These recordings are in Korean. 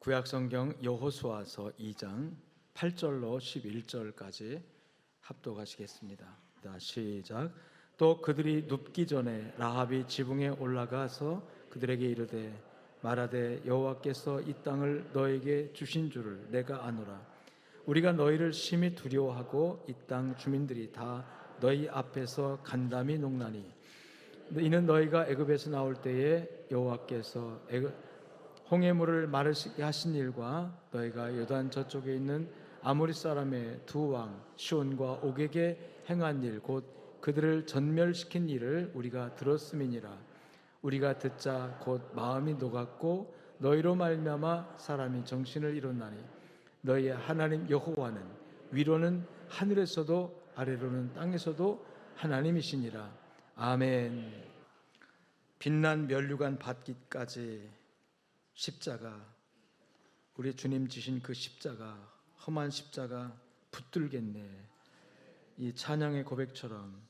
구약성경 여호수아서 2장 8절로 11절까지 합독하시겠습니다. 시작. 또 그들이 눕기 전에 라합이 지붕에 올라가서 그들에게 이르되 말하되 여호와께서 이 땅을 너에게 주신 줄을 내가 아노라. 우리가 너희를 심히 두려워하고 이 땅 주민들이 다 너희 앞에서 간담이 녹나니 이는 너희가 애굽에서 나올 때에 여호와께서 홍해물을 마르시게 하신 일과 너희가 요단 저쪽에 있는 아모리 사람의 두 왕 시온과 옥에게 행한 일 곧 그들을 전멸시킨 일을 우리가 들었음이니라. 우리가 듣자 곧 마음이 녹았고 너희로 말미암아 사람이 정신을 잃었나니 너희의 하나님 여호와는 위로는 하늘에서도 아래로는 땅에서도 하나님이시니라. 아멘. 빛난 면류관 받기까지 십자가, 우리 주님 지신 그 십자가, 험한 십자가 붙들겠네. 이 찬양의 고백처럼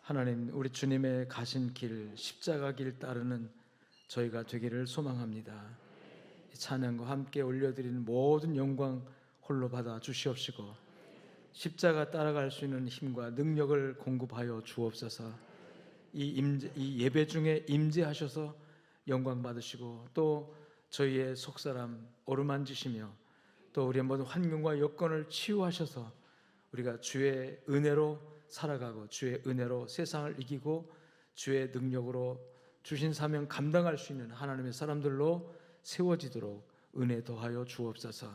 하나님, 우리 주님의 가신 길, 십자가 길 따르는 저희가 되기를 소망합니다. 이 찬양과 함께 올려드리는 모든 영광 홀로 받아 주시옵시고 십자가 따라갈 수 있는 힘과 능력을 공급하여 주옵소서. 이 예배 중에 임재하셔서 영광 받으시고 또 저희의 속사람 어루만지시며 또 우리의 모든 환경과 여건을 치유하셔서 우리가 주의 은혜로 살아가고 주의 은혜로 세상을 이기고 주의 능력으로 주신 사명 감당할 수 있는 하나님의 사람들로 세워지도록 은혜 더하여 주옵소서.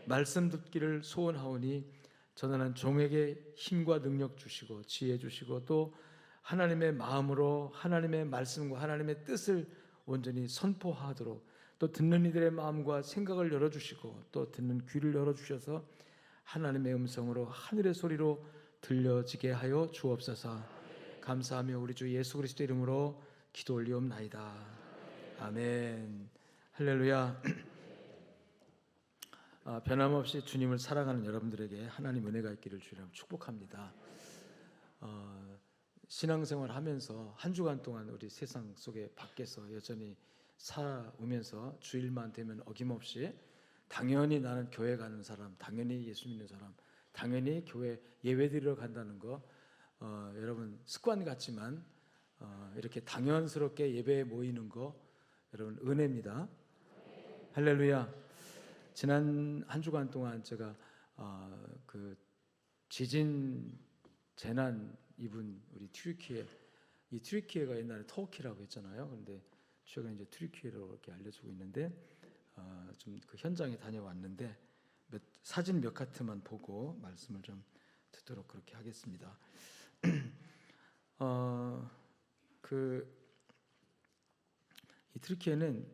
말씀 듣기를 소원하오니 전하는 종에게 힘과 능력 주시고 지혜 주시고 또 하나님의 마음으로 하나님의 말씀과 하나님의 뜻을 온전히 선포하도록 또 듣는 이들의 마음과 생각을 열어주시고 또 듣는 귀를 열어주셔서 하나님의 음성으로 하늘의 소리로 들려지게 하여 주옵소서. 감사하며 우리 주 예수 그리스도 이름으로 기도 올리옵나이다. 아멘. 할렐루야. 변함없이 주님을 사랑하는 여러분들에게 하나님 은혜가 있기를 주님 축복합니다. 신앙생활 하면서 한 주간 동안 우리 세상 속에 밖에서 여전히 살아오면서 주일만 되면 어김없이 당연히 나는 교회 가는 사람, 당연히 예수 믿는 사람, 당연히 교회 예배드리러 간다는 거 여러분 습관 같지만 이렇게 당연스럽게 예배에 모이는 거 여러분 은혜입니다. 할렐루야. 지난 한 주간 동안 제가 그 지진 재난 입은 우리 튀르키예, 이 튀르키예가 옛날에 터키라고 했잖아요. 그런데 최근에 이제 튀르키예로 이렇게 알려지고 있는데 좀 그 현장에 다녀왔는데 사진 몇 카트만 보고 말씀을 좀 듣도록 그렇게 하겠습니다. 이 튀르키예는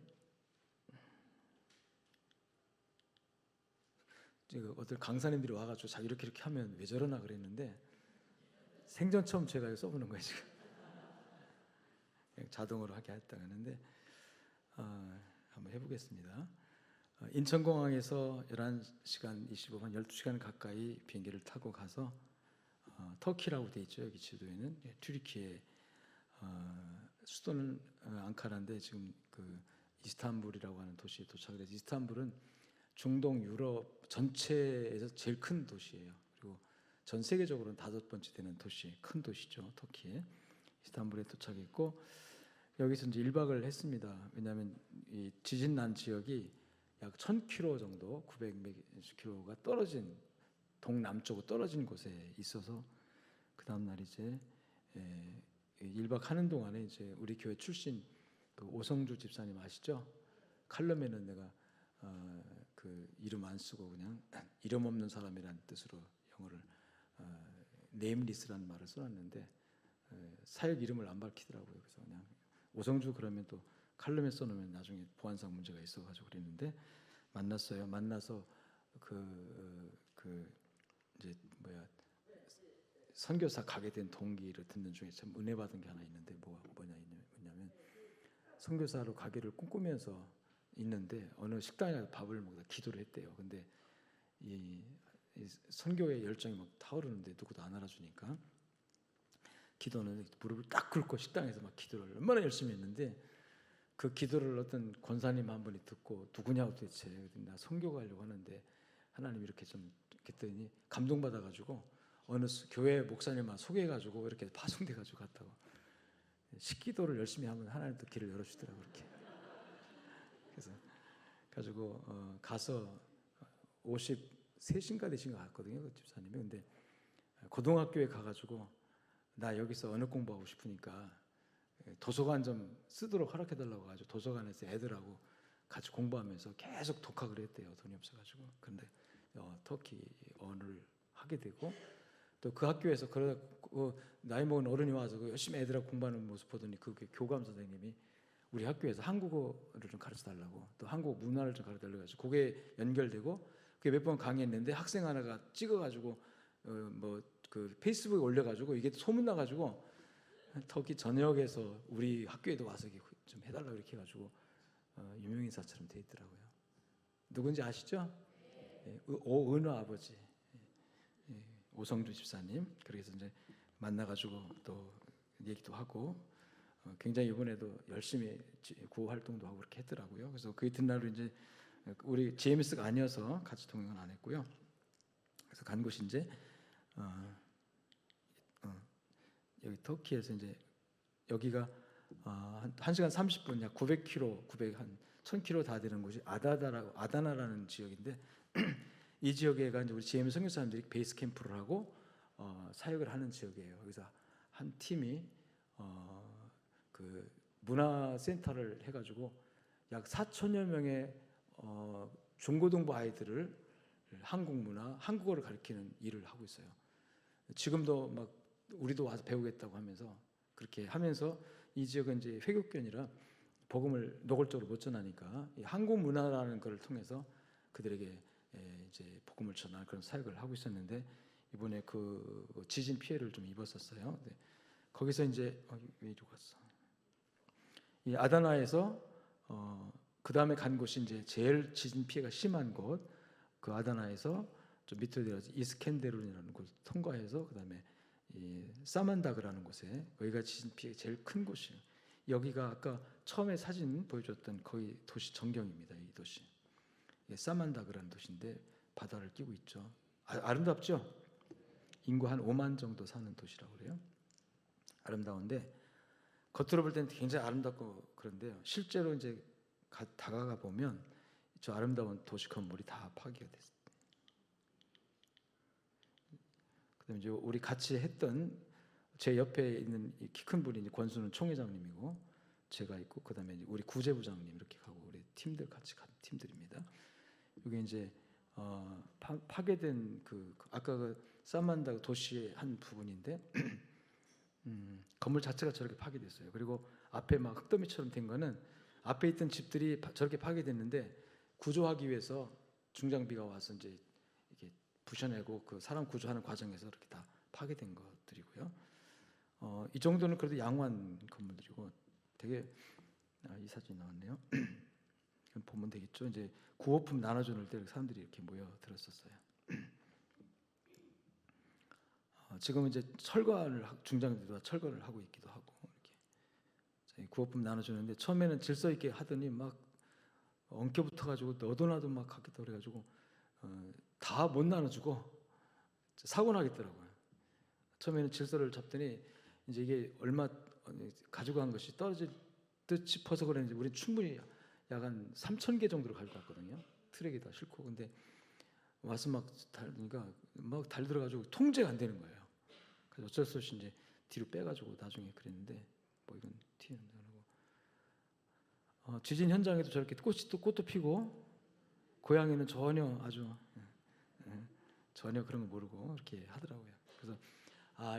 어떤 강사님들이 와가지고 자기 이렇게 하면 왜 저러나 그랬는데 생전 처음 제가 써보는 거예요 지금. 자동으로 하게 했다고 하는데 한번 해보겠습니다. 인천공항에서 11시간 25분 12시간 가까이 비행기를 타고 가서 터키라고 돼 있죠. 여기 지도에는 튀르키예 수도는 앙카라인데 지금 그 이스탄불이라고 하는 도시에 도착을 해서 이스탄불은 중동 유럽 전체에서 제일 큰 도시예요. 그리고 전 세계적으로는 5번째 되는 도시, 큰 도시죠. 터키에 이스탄불에 도착했고 여기서 이제 1박을 했습니다. 왜냐하면 이 지진 난 지역이 약 1000km 정도, 900km가 떨어진 동남쪽으로 떨어진 곳에 있어서 그 다음 날 이제 1박 하는 동안에 이제 우리 교회 출신 그 오성주 집사님 아시죠? 칼럼에는 내가 그 이름 안 쓰고 그냥 이름 없는 사람이라는 뜻으로 영어를 네임리스라는 말을 써놨는데 사역 이름을 안 밝히더라고요. 그래서 그냥 오성주 그러면 또 칼럼에 써놓으면 나중에 보안상 문제가 있어가지고 그랬는데 만났어요. 만나서 이제 선교사 가게 된 동기를 듣는 중에 참 은혜 받은 게 하나 있는데 뭐냐면 선교사로 가기를 꿈꾸면서 있는데 어느 식당에 가서 밥을 먹다 기도를 했대요. 근데 이 선교의 열정이 막 타오르는데 누구도 안 알아주니까 기도는 무릎을 딱 꿇고 식당에서 막 기도를 얼마나 열심히 했는데 그 기도를 어떤 권사님 한 분이 듣고 누구냐고 도대체 그랬더니 나 선교 가려고 하는데 하나님 이렇게 좀 했더니 감동받아가지고 어느 교회 목사님만 소개해가지고 이렇게 파송돼가지고 갔다고. 식기도를 열심히 하면 하나님도 길을 열어주더라고 이렇게. 그래서 가지고 가서 53인가 되신 것 같거든요 그 집사님이. 근데 고등학교에 가가지고 나 여기서 언어 공부하고 싶으니까 도서관 좀 쓰도록 허락해달라고 하죠. 도서관에서 애들하고 같이 공부하면서 계속 독학을 했대요. 돈이 없어가지고. 그런데 터키 언어를 하게 되고 또 그 학교에서 그러다 나이 먹은 어른이 와서 열심히 애들하고 공부하는 모습 보더니 그 교감 선생님이 우리 학교에서 한국어를 좀 가르쳐 달라고 또 한국 문화를 좀 가르쳐 달라고 해서 그게 연결되고 그게 몇 번 강의했는데 학생 하나가 찍어가지고 뭐 그 페이스북에 올려가지고 이게 소문 나가지고 터키 전역에서 우리 학교에도 와서 좀 해달라고 이렇게 해가지고 유명인사처럼 돼 있더라고요. 누군지 아시죠? 오은호 아버지 오성주 집사님. 그래서 이제 만나가지고 또 얘기도 하고 굉장히 이번에도 열심히 구호 활동도 하고 그렇게 했더라고요. 그래서 그 이튿날로 이제 우리 JMS가 아니어서 같이 동행은 안 했고요. 그래서 간 곳이 이제 여기 터키에서 이제 여기가 한 1시간 30분 약 900km, 1000km 다 되는 곳이 아다나라는 지역인데 이 지역에가 이제 우리 GM 선교 사람들이 베이스 캠프를 하고 사역을 하는 지역이에요. 그래서 한 팀이 그 문화센터를 해가지고 약 4천여 명의 중고등부 아이들을 한국 문화, 한국어를 가르치는 일을 하고 있어요. 지금도 막 우리도 와서 배우겠다고 하면서 그렇게 하면서 이 지역은 이제 회교권이라 복음을 노골적으로 못 전하니까 이 한국 문화라는 것을 통해서 그들에게 이제 복음을 전하는 그런 사역을 하고 있었는데 이번에 그 지진 피해를 좀 입었었어요. 네. 거기서 이제 왜 이러고 갔어? 이 아다나에서 그 다음에 간 곳이 이제 제일 지진 피해가 심한 곳, 그 아다나에서 좀 밑으로 내려서 이스켄데룬이라는 곳 통과해서 그 다음에 이 사만다그라는 곳에 여기가 지진 피해가 제일 큰 곳이에요. 여기가 아까 처음에 사진 보여줬던 거의 도시 전경입니다. 이 도시. 사만다그라는 도시인데 바다를 끼고 있죠. 아름답죠? 인구 한 5만 정도 사는 도시라고 그래요. 아름다운데 겉으로 볼 때는 굉장히 아름답고 그런데요. 실제로 이제 다가가 보면 저 아름다운 도시 건물이 다 파괴가 됐어요. 그다음에 이제 우리 같이 했던 제 옆에 있는 키 큰 분이 이제 권수는 총회장님이고 제가 있고 그다음에 우리 구제부장님 이렇게 가고 우리 팀들 같이 간 팀들입니다. 여기 이제 파괴된 그 아까 그 사만다 도시의 한 부분인데 건물 자체가 저렇게 파괴됐어요. 그리고 앞에 막 흙더미처럼 된 거는 앞에 있던 집들이 저렇게 파괴됐는데 구조하기 위해서 중장비가 와서 이제 이렇게 부셔내고 그 사람 구조하는 과정에서 이렇게 다 파괴된 것들이고요. 이 정도는 그래도 양호한 건물들이고 되게 이 사진이 나왔네요. 보면 되겠죠. 이제 구호품 나눠주는 때 사람들이 이렇게 모여 들었었어요. 지금은 이제 철거를 중장비도 철거를 하고 있기도 하고 이렇게 구호품 나눠주는데 처음에는 질서 있게 하더니 막 엉켜 붙어가지고 너도 나도 막 하겠다 그래가지고 다 못 나눠주고 사고 나겠더라고요. 처음에는 질서를 잡더니 이제 이게 얼마 가지고 간 것이 떨어질 듯 싶어서 그랬는지 우리 충분히 약 한 3,000개 정도를 가지고 갔거든요. 트랙에다 싣고. 근데 와서 막 달니까 막 달들어가지고 통제가 안 되는 거예요. 그래서 어쩔 수 없이 이제 뒤로 빼가지고 나중에 그랬는데 뭐 이건 튀는 거고. 지진 현장에도 저렇게 꽃도 피고 고양이는 전혀 아주 전혀 그런 거 모르고 이렇게 하더라고요. 그래서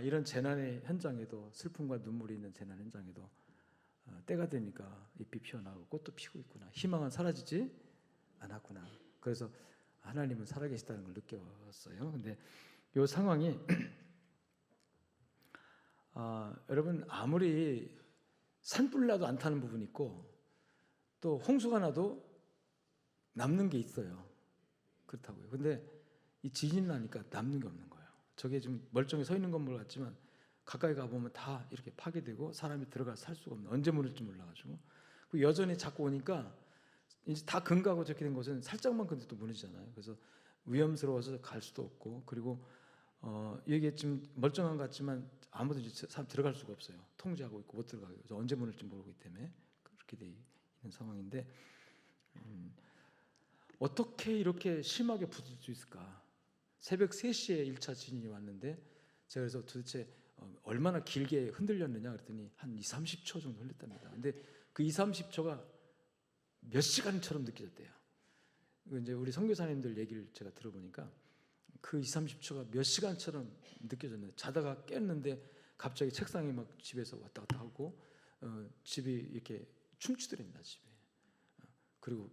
이런 재난의 현장에도 슬픔과 눈물이 있는 재난 현장에도 때가 되니까 잎이 피어나고 꽃도 피고 있구나. 희망은 사라지지 않았구나. 그래서 하나님은 살아계시다는 걸 느꼈어요. 근데 이 상황이 여러분 아무리 산불 나도 안 타는 부분이 있고 또 홍수가 나도 남는 게 있어요. 그렇다고요. 근데 이 지진 나니까 남는 게 없는 거예요. 저게 좀 멀쩡히 서 있는 건물 같지만 가까이 가보면 다 이렇게 파괴되고 사람이 들어가 살 수가 없는 언제 무너질지 몰라가지고 여전히 자꾸 오니까 이제 다 금가고 저렇게 된 곳은 살짝만 근데 또 무너지잖아요. 그래서 위험스러워서 갈 수도 없고, 그리고 이게 지금 멀쩡한 것 같지만 아무도 이제 사람 들어갈 수가 없어요. 통제하고 있고 못 들어가고, 그래서 언제 문을지 모르기 때문에 그렇게 돼 있는 상황인데, 어떻게 이렇게 심하게 부술 수 있을까? 새벽 3시에 1차 지진이 왔는데, 제가 그래서 도대체 얼마나 길게 흔들렸느냐 그랬더니 한 2, 30초 정도 흘렸답니다. 근데 그 2, 30초가 몇 시간처럼 느껴졌대요. 이제 우리 선교사님들 얘기를 제가 들어보니까 그 2, 30초가 몇 시간처럼 느껴졌는데, 자다가 깼는데 갑자기 책상이 막 집에서 왔다 갔다 하고, 집이 이렇게 춤추더랍니다, 집에. 그리고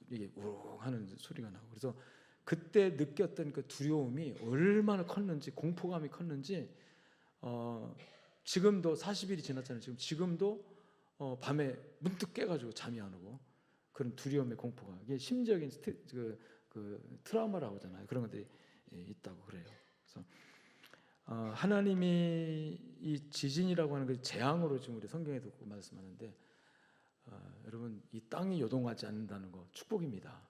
이게 우웅 하는 소리가 나고, 그래서 그때 느꼈던 그 두려움이 얼마나 컸는지, 공포감이 컸는지, 지금도 40일이 지났잖아요. 지금도 밤에 문득 깨가지고 잠이 안 오고, 그런 두려움의 공포가, 이게 심리적인 그 트라우마라고 하잖아요. 그런 것들이 있다고 그래요. 그래서 하나님이 이 지진이라고 하는 그 재앙으로 지금 우리 성경에도 말씀하는데, 여러분, 이 땅이 요동하지 않는다는 거 축복입니다.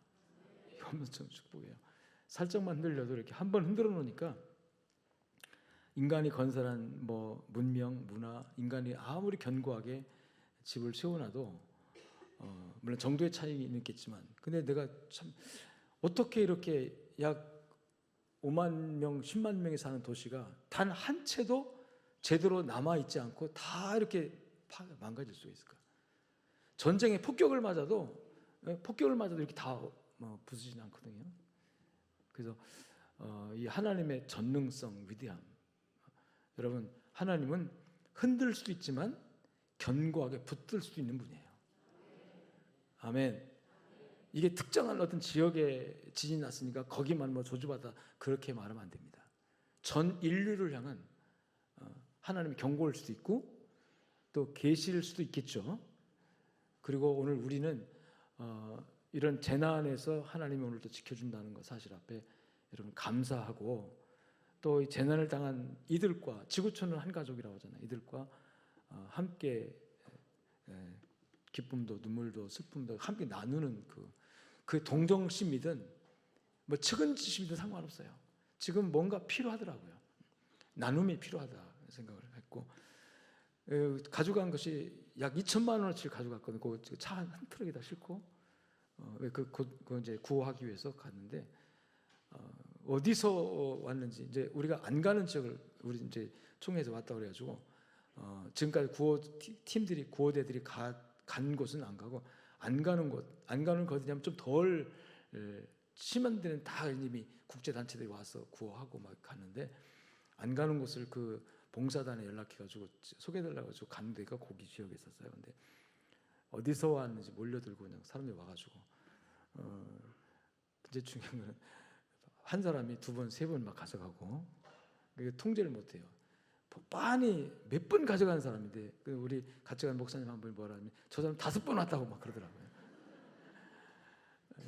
이거 엄청 축복이에요. 살짝만 흔들려도 이렇게 한번 흔들어 놓으니까, 인간이 건설한 뭐 문명, 문화, 인간이 아무리 견고하게 집을 세워놔도 물론 정도의 차이는 있겠지만, 근데 내가 참 어떻게 이렇게 약 5만 명, 10만 명이 사는 도시가 단 한 채도 제대로 남아 있지 않고 다 이렇게 망가질 수가 있을까? 전쟁에 폭격을 맞아도 이렇게 다 부수지는 않거든요. 그래서 이 하나님의 전능성, 위대함, 여러분, 하나님은 흔들 수도 있지만 견고하게 붙들 수도 있는 분이에요. 아멘. 이게 특정한 어떤 지역에 지진이 났으니까 거기만 뭐 저주받아, 그렇게 말하면 안 됩니다. 전 인류를 향한 하나님의 경고일 수도 있고, 또 계시일 수도 있겠죠. 그리고 오늘 우리는 이런 재난에서 하나님이 오늘도 지켜준다는 것 사실 앞에 여러분 감사하고, 또 이 재난을 당한 이들과, 지구촌은 한 가족이라고 하잖아요. 이들과 함께 기쁨도 눈물도 슬픔도 함께 나누는 그 동정심이든 뭐 측은지심이든 상관없어요. 지금 뭔가 필요하더라고요. 나눔이 필요하다 생각을 했고, 가져간 것이 약 2천만 원어치를 가져갔거든요. 그 차 한 트럭에다 싣고 그 이제 구호하기 위해서 갔는데, 어디서 왔는지, 이제 우리가 안 가는 지역을 우리 이제 총회에서 왔다 그래가지고 지금까지 구호대들이 간 곳은 안 가고, 안 가는 곳 어디냐면 좀 덜 심한 데는 다 이미 국제 단체들이 와서 구호하고 막 갔는데, 안 가는 곳을 그 봉사단에 연락해가지고 소개해달라고 해서 간 데가 거기 지역에 있었어요. 근데 어디서 왔는지 몰려들고 그냥 사람들이 와가지고, 이제 중요한 거는 한 사람이 2번, 3번 막 가져가고, 통제를 못해요. 빤히 몇 번 가져가는 사람인데, 우리 같이 간 목사님 한 분이 뭐라 하면, 저 사람 5번 왔다고 막 그러더라고요.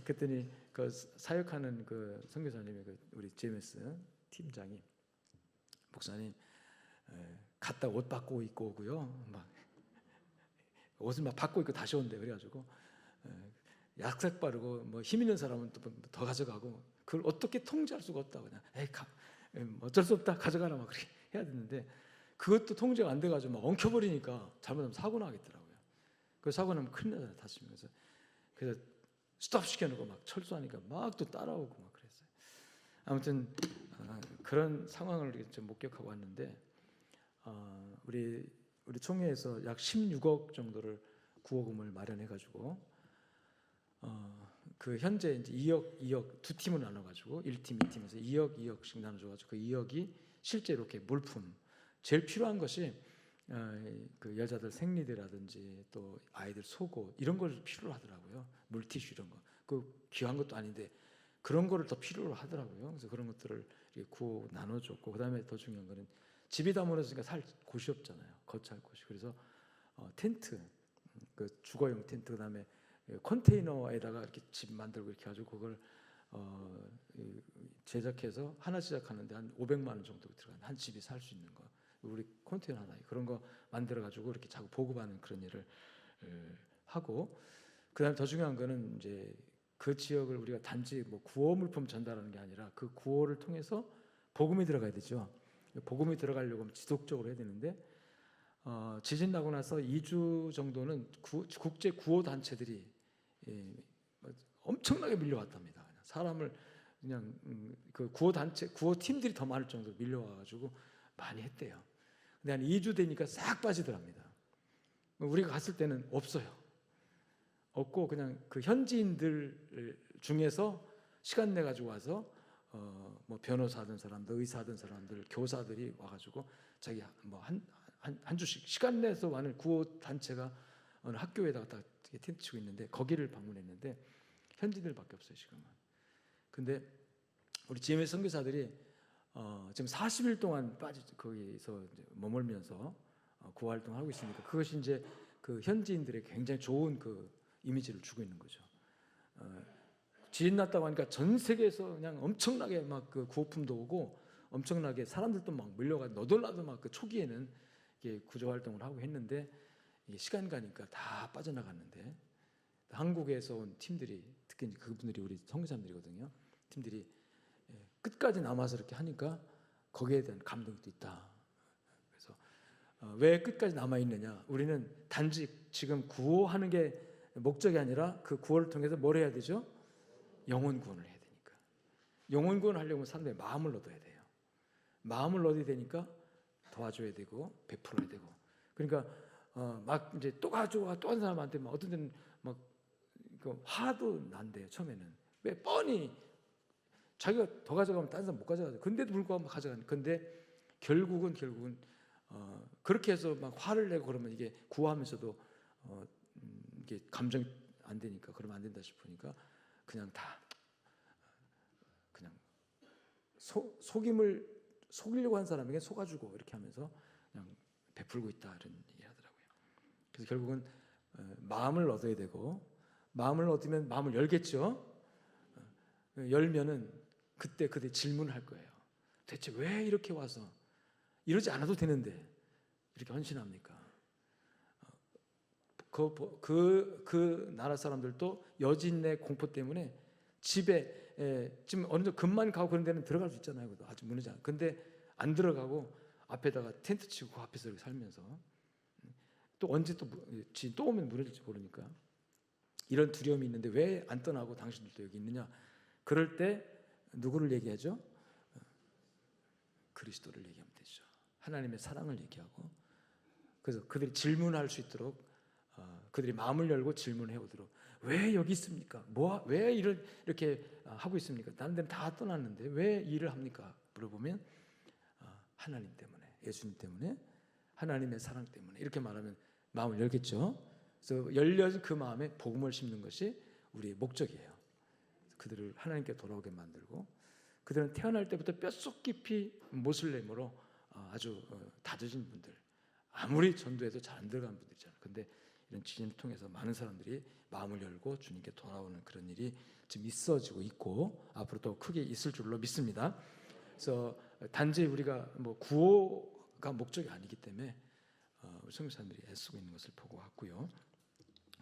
그랬더니 그 사역하는 그 선교사님이, 우리 JMS 팀장이, 목사님 갔다 옷 바꾸고 입고 오고요, 막 옷을 막 바꾸고 입고 다시 온대. 그래가지고 약색 바르고 뭐 힘 있는 사람은 또 더 가져가고, 그걸 어떻게 통제할 수가 없다고, 그냥 어쩔 수 없다 가져가라 막 그렇게 해야 되는데, 그것도 통제가 안 돼가지고 막 엉켜버리니까 잘못하면 사고 나겠더라고요. 그 사고 나면 큰일 나잖아요, 다치면. 그래서 스톱 시켜놓고 막 철수하니까 막 또 따라오고 막 그랬어요. 아무튼 그런 상황을 좀 목격하고 왔는데, 우리 총회에서 약 16억 정도를 구호금을 마련해가지고, 그 현재 이제 2억 두 팀을 나눠가지고 1팀, 2팀에서 2억씩 나눠줘가지고, 그 2억이 실제 이렇게 물품, 제일 필요한 것이 그 여자들 생리대라든지 또 아이들 속옷, 이런 걸 필요로 하더라고요. 물티슈 이런 거, 그 귀한 것도 아닌데 그런 거를 더 필요로 하더라고요. 그래서 그런 것들을 이렇게 구호 나눠줬고, 그다음에 더 중요한 거는 집이 다 무너지니까 살 곳이 없잖아요. 거처할 곳이. 그래서 텐트, 그 주거용 텐트, 그다음에 컨테이너에다가 이렇게 집 만들고 이렇게 가지고 그걸 제작해서 하나 제작하는데 한 500만 원 정도 들어가는, 한 집이 살 수 있는 거, 우리 컨테이너 하나에 그런 거 만들어 가지고 이렇게 자꾸 보급하는 그런 일을 하고, 그다음에 더 중요한 거는 이제 그 지역을 우리가 단지 뭐 구호 물품 전달하는 게 아니라 그 구호를 통해서 복음이 들어가야 되죠. 복음이 들어가려고 하면 지속적으로 해야 되는데, 지진 나고 나서 2주 정도는 국제 구호 단체들이 엄청나게 밀려왔답니다. 사람을 그냥 그 구호 단체, 구호 팀들이 더 많을 정도로 밀려와가지고 많이 했대요. 근데 한 2주 되니까 싹 빠지더랍니다. 우리가 갔을 때는 없어요. 없고 그냥 그 현지인들 중에서 시간 내 가지고 와서 뭐 변호사 하던 사람들, 의사 하던 사람들, 교사들이 와가지고 자기 뭐 한 주씩 시간 내서 와는 구호 단체가 어느 학교에다가 딱 텐트 치고 있는데 거기를 방문했는데 현지인들밖에 없어요 지금은. 근데 우리 GMS 선교사들이 지금 40일 동안 거기서 이제 머물면서 구호 활동을 하고 있으니까 그것이 이제 그 현지인들에게 굉장히 좋은 그 이미지를 주고 있는 거죠. 지진 났다고 하니까 전 세계에서 그냥 엄청나게 막 그 구호품도 오고 엄청나게 사람들도 막 몰려가 너덜나도 막 그 초기에는 이게 구조 활동을 하고 했는데 이게 시간 가니까 다 빠져나갔는데 한국에서 온 팀들이 특히 그분들이 우리 선교사님들이거든요. 팀들이 끝까지 남아서 이렇게 하니까 거기에 대한 감동이 또 있다. 그래서 왜 끝까지 남아 있느냐? 우리는 단지 지금 구호하는 게 목적이 아니라 그 구호를 통해서 뭘 해야 되죠? 영혼 구원을 해야 되니까. 영혼 구원을 하려면 사람들의 마음을 얻어야 돼요. 마음을 얻어야 되니까 도와줘야 되고 베풀어야 되고. 그러니까 막 이제 또 가져와 또 한 사람한테 막 어떤 데는 막 화도 난대요. 처음에는 왜 뻔히 자기가 더 가져가면 다른 사람 못 가져가죠. 근데도 불구하고 막 가져가는. 근데 결국은 그렇게 해서 막 화를 내고 그러면 이게 구하면서도 이게 감정이 안 되니까 그러면 안 된다 싶으니까 그냥 다 그냥 속이려고 한 사람에게 속아주고 이렇게 하면서 그냥 베풀고 있다 이런 얘기 하더라고요. 그래서 결국은 마음을 얻어야 되고 마음을 얻으면 마음을 열겠죠. 열면은 그때 질문을 할 거예요. 대체 왜 이렇게 와서 이러지 않아도 되는데 이렇게 헌신합니까? 그 나라 사람들도 여진의 공포 때문에 집에 지금 어느 정도 금만 가고 그런 데는 들어갈 수 있잖아요. 아주 무너지 않아. 근데 안 들어가고 앞에다가 텐트 치고 그 앞에서 이렇게 살면서 또 언제 또 오면 무너질지 모르니까 이런 두려움이 있는데 왜 안 떠나고 당신들도 여기 있느냐? 그럴 때 누구를 얘기하죠? 그리스도를 얘기하면 되죠. 하나님의 사랑을 얘기하고 그래서 그들이 질문할 수 있도록 그들이 마음을 열고 질문해 오도록 왜 여기 있습니까? 왜 이렇게 하고 있습니까? 다른 데는 다 떠났는데 왜 일을 합니까? 물어보면 하나님 때문에, 예수님 때문에, 하나님의 사랑 때문에 이렇게 말하면 마음을 열겠죠. 그래서 열려진 그 마음에 복음을 심는 것이 우리의 목적이에요. 그들을 하나님께 돌아오게 만들고 그들은 태어날 때부터 뼛속 깊이 모슬렘으로 아주 다져진 분들, 아무리 전도해도 잘 안 들어간 분들이잖아요. 근데 이런 지진을 통해서 많은 사람들이 마음을 열고 주님께 돌아오는 그런 일이 지금 있어지고 있고 앞으로 더 크게 있을 줄로 믿습니다. 그래서 단지 우리가 뭐 구호가 목적이 아니기 때문에 선교사님들이 애쓰고 있는 것을 보고 왔고요.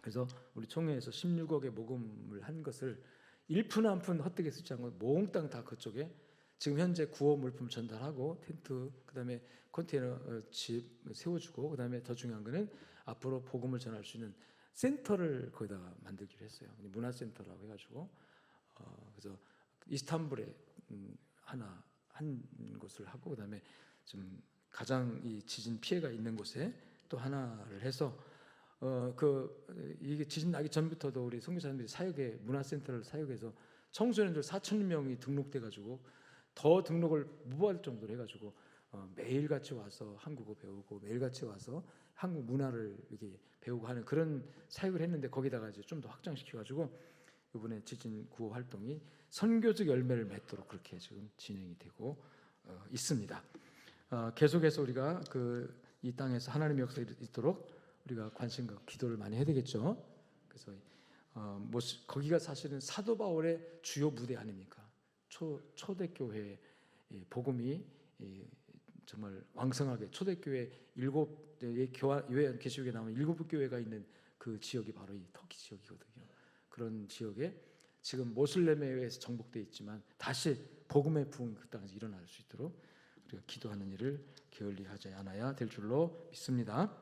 그래서 우리 총회에서 16억의 모금을 한 것을 1푼 한 푼 헛되게 쓰지 않고 몽땅 다 그쪽에 지금 현재 구호 물품 전달하고 텐트 그다음에 컨테이너 집 세워주고 그다음에 더 중요한 거는 앞으로 복음을 전할 수 있는 센터를 거기다가 만들기로 했어요. 문화센터라고 해가지고 그래서 이스탄불에 한 곳을 하고 그다음에 좀 가장 이 지진 피해가 있는 곳에 또 하나를 해서 이게 지진 나기 전부터도 우리 선교사님들이 사역에 문화센터를 사역해서 청소년들 4,000명이 등록돼 가지고 더 등록을 무보할 정도로 해가지고 매일같이 와서 한국어 배우고 매일같이 와서 한국 문화를 이렇게 배우고 하는 그런 사역을 했는데 거기다가 이제 좀 더 확장시켜가지고 이번에 지진 구호 활동이 선교적 열매를 맺도록 그렇게 지금 진행이 되고 있습니다. 계속해서 우리가 이 땅에서 하나님의 역사가 있도록 우리가 관심과 기도를 많이 해야 되겠죠. 그래서 거기가 사실은 사도 바울의 주요 무대 아닙니까? 초대교회 복음이 정말 왕성하게 초대교회 7개 계시록에 나오는 7 교회가 있는 그 그 지역이 바로 이 터키 지역이거든요. 그런 지역에 지금 모슬렘에 의해서 정복되어 있지만 다시 복음의 부흥이 그 땅에서 일어날 수 있도록 우리가 기도하는 일을 게을리 하지 않아야 될 줄로 믿습니다.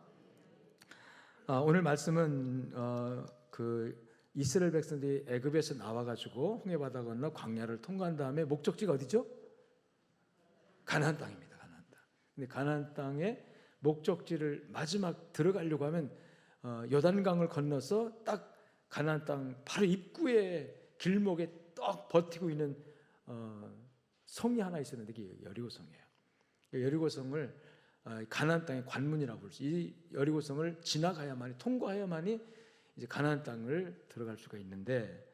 오늘 말씀은 그 이스라엘 백성들이 애굽에서 나와가지고 홍해바다 건너 광야를 통과한 다음에 목적지가 어디죠? 가나안 땅입니다. 가나안 땅. 근데 가나안 땅의 목적지를 마지막 들어가려고 하면 요단강을 건너서 딱 가나안 땅 바로 입구에 길목에 딱 버티고 있는 성이 하나 있었는데 그게 여리고성이에요. 여리고성을 가나안 땅의 관문이라고 부르죠. 이 여리고성을 지나가야만이 통과해야만이 이제 가나안 땅을 들어갈 수가 있는데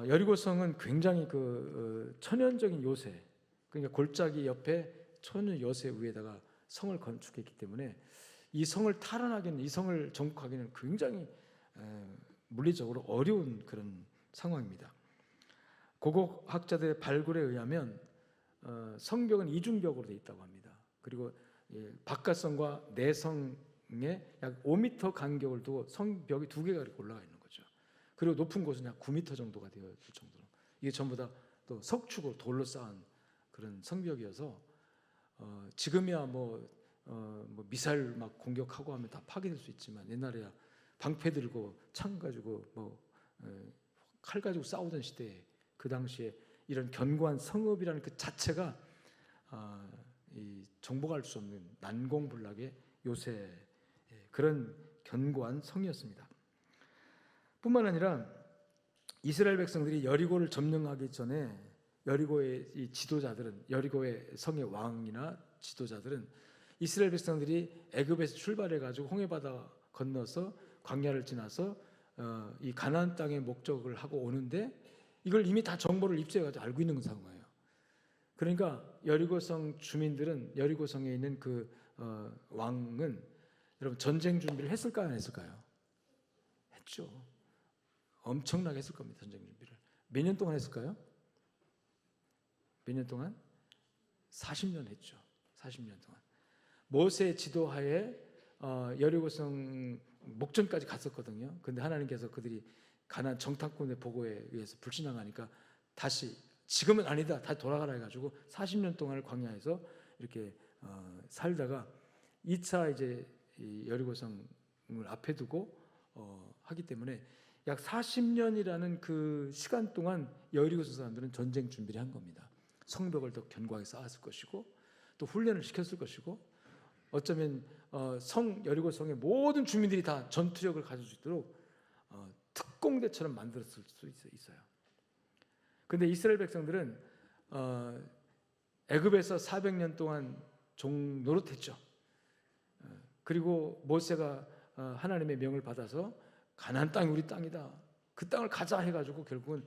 여리고성은 굉장히 그 천연적인 요새, 그러니까 골짜기 옆에 천연 요새 위에다가 성을 건축했기 때문에 이 성을 탈환하기는, 이 성을 정복하기는 굉장히 물리적으로 어려운 그런 상황입니다. 고고학자들의 발굴에 의하면 성벽은 이중벽으로 되어 있다고 합니다. 그리고 바깥성과 내성에 약 5m 간격을 두고 성벽이 두 개가 이렇게 올라가 있는 거죠. 그리고 높은 곳은 약 9m 정도가 되어 있을 정도로, 이게 전부 다 또 석축으로 돌로 쌓은 그런 성벽이어서 지금이야 뭐 미사일 막 공격하고 하면 다 파괴될 수 있지만 옛날에야 방패 들고 창 가지고 칼 가지고 싸우던 시대에 그 당시에 이런 견고한 성읍이라는 그 자체가 이 정복할 수 없는 난공불락의 요새 그런 견고한 성이었습니다. 뿐만 아니라 이스라엘 백성들이 여리고를 점령하기 전에 여리고의 이 지도자들은, 여리고의 성의 왕이나 지도자들은 이스라엘 백성들이 애굽에서 출발해 가지고 홍해바다 건너서 광야를 지나서 이 가나안 땅의 목적을 하고 오는데 이걸 이미 다 정보를 입수해 가지고 알고 있는 상황이에요. 그러니까 여리고성 주민들은, 여리고성에 있는 그 왕은 여러분 전쟁 준비를 했을까요, 안 했을까요? 했죠. 엄청나게 했을 겁니다. 전쟁 준비를. 몇 년 동안 했을까요? 몇 년 동안? 40년 했죠. 40년 동안. 모세의 지도하에 여리고성 목전까지 갔었거든요. 근데 하나님께서 그들이 가나안 정탐꾼의 보고에 의해서 불신앙하니까 다시 지금은 아니다, 다시 돌아가라 해가지고 40년 동안을 광야에서 이렇게 살다가 2차 이제 이 여리고성을 앞에 두고 하기 때문에 약 40년이라는 그 시간 동안 여리고성 사람들은 전쟁 준비를 한 겁니다. 성벽을 더 견고하게 쌓았을 것이고 또 훈련을 시켰을 것이고 어쩌면 여리고성의 모든 주민들이 다 전투력을 가질 수 있도록 특공대처럼 만들었을 수 있어요. 그런데 이스라엘 백성들은 애굽에서 400년 동안 종 노릇했죠. 그리고 모세가 하나님의 명을 받아서 가나안 땅이 우리 땅이다, 그 땅을 가자 해가지고 결국은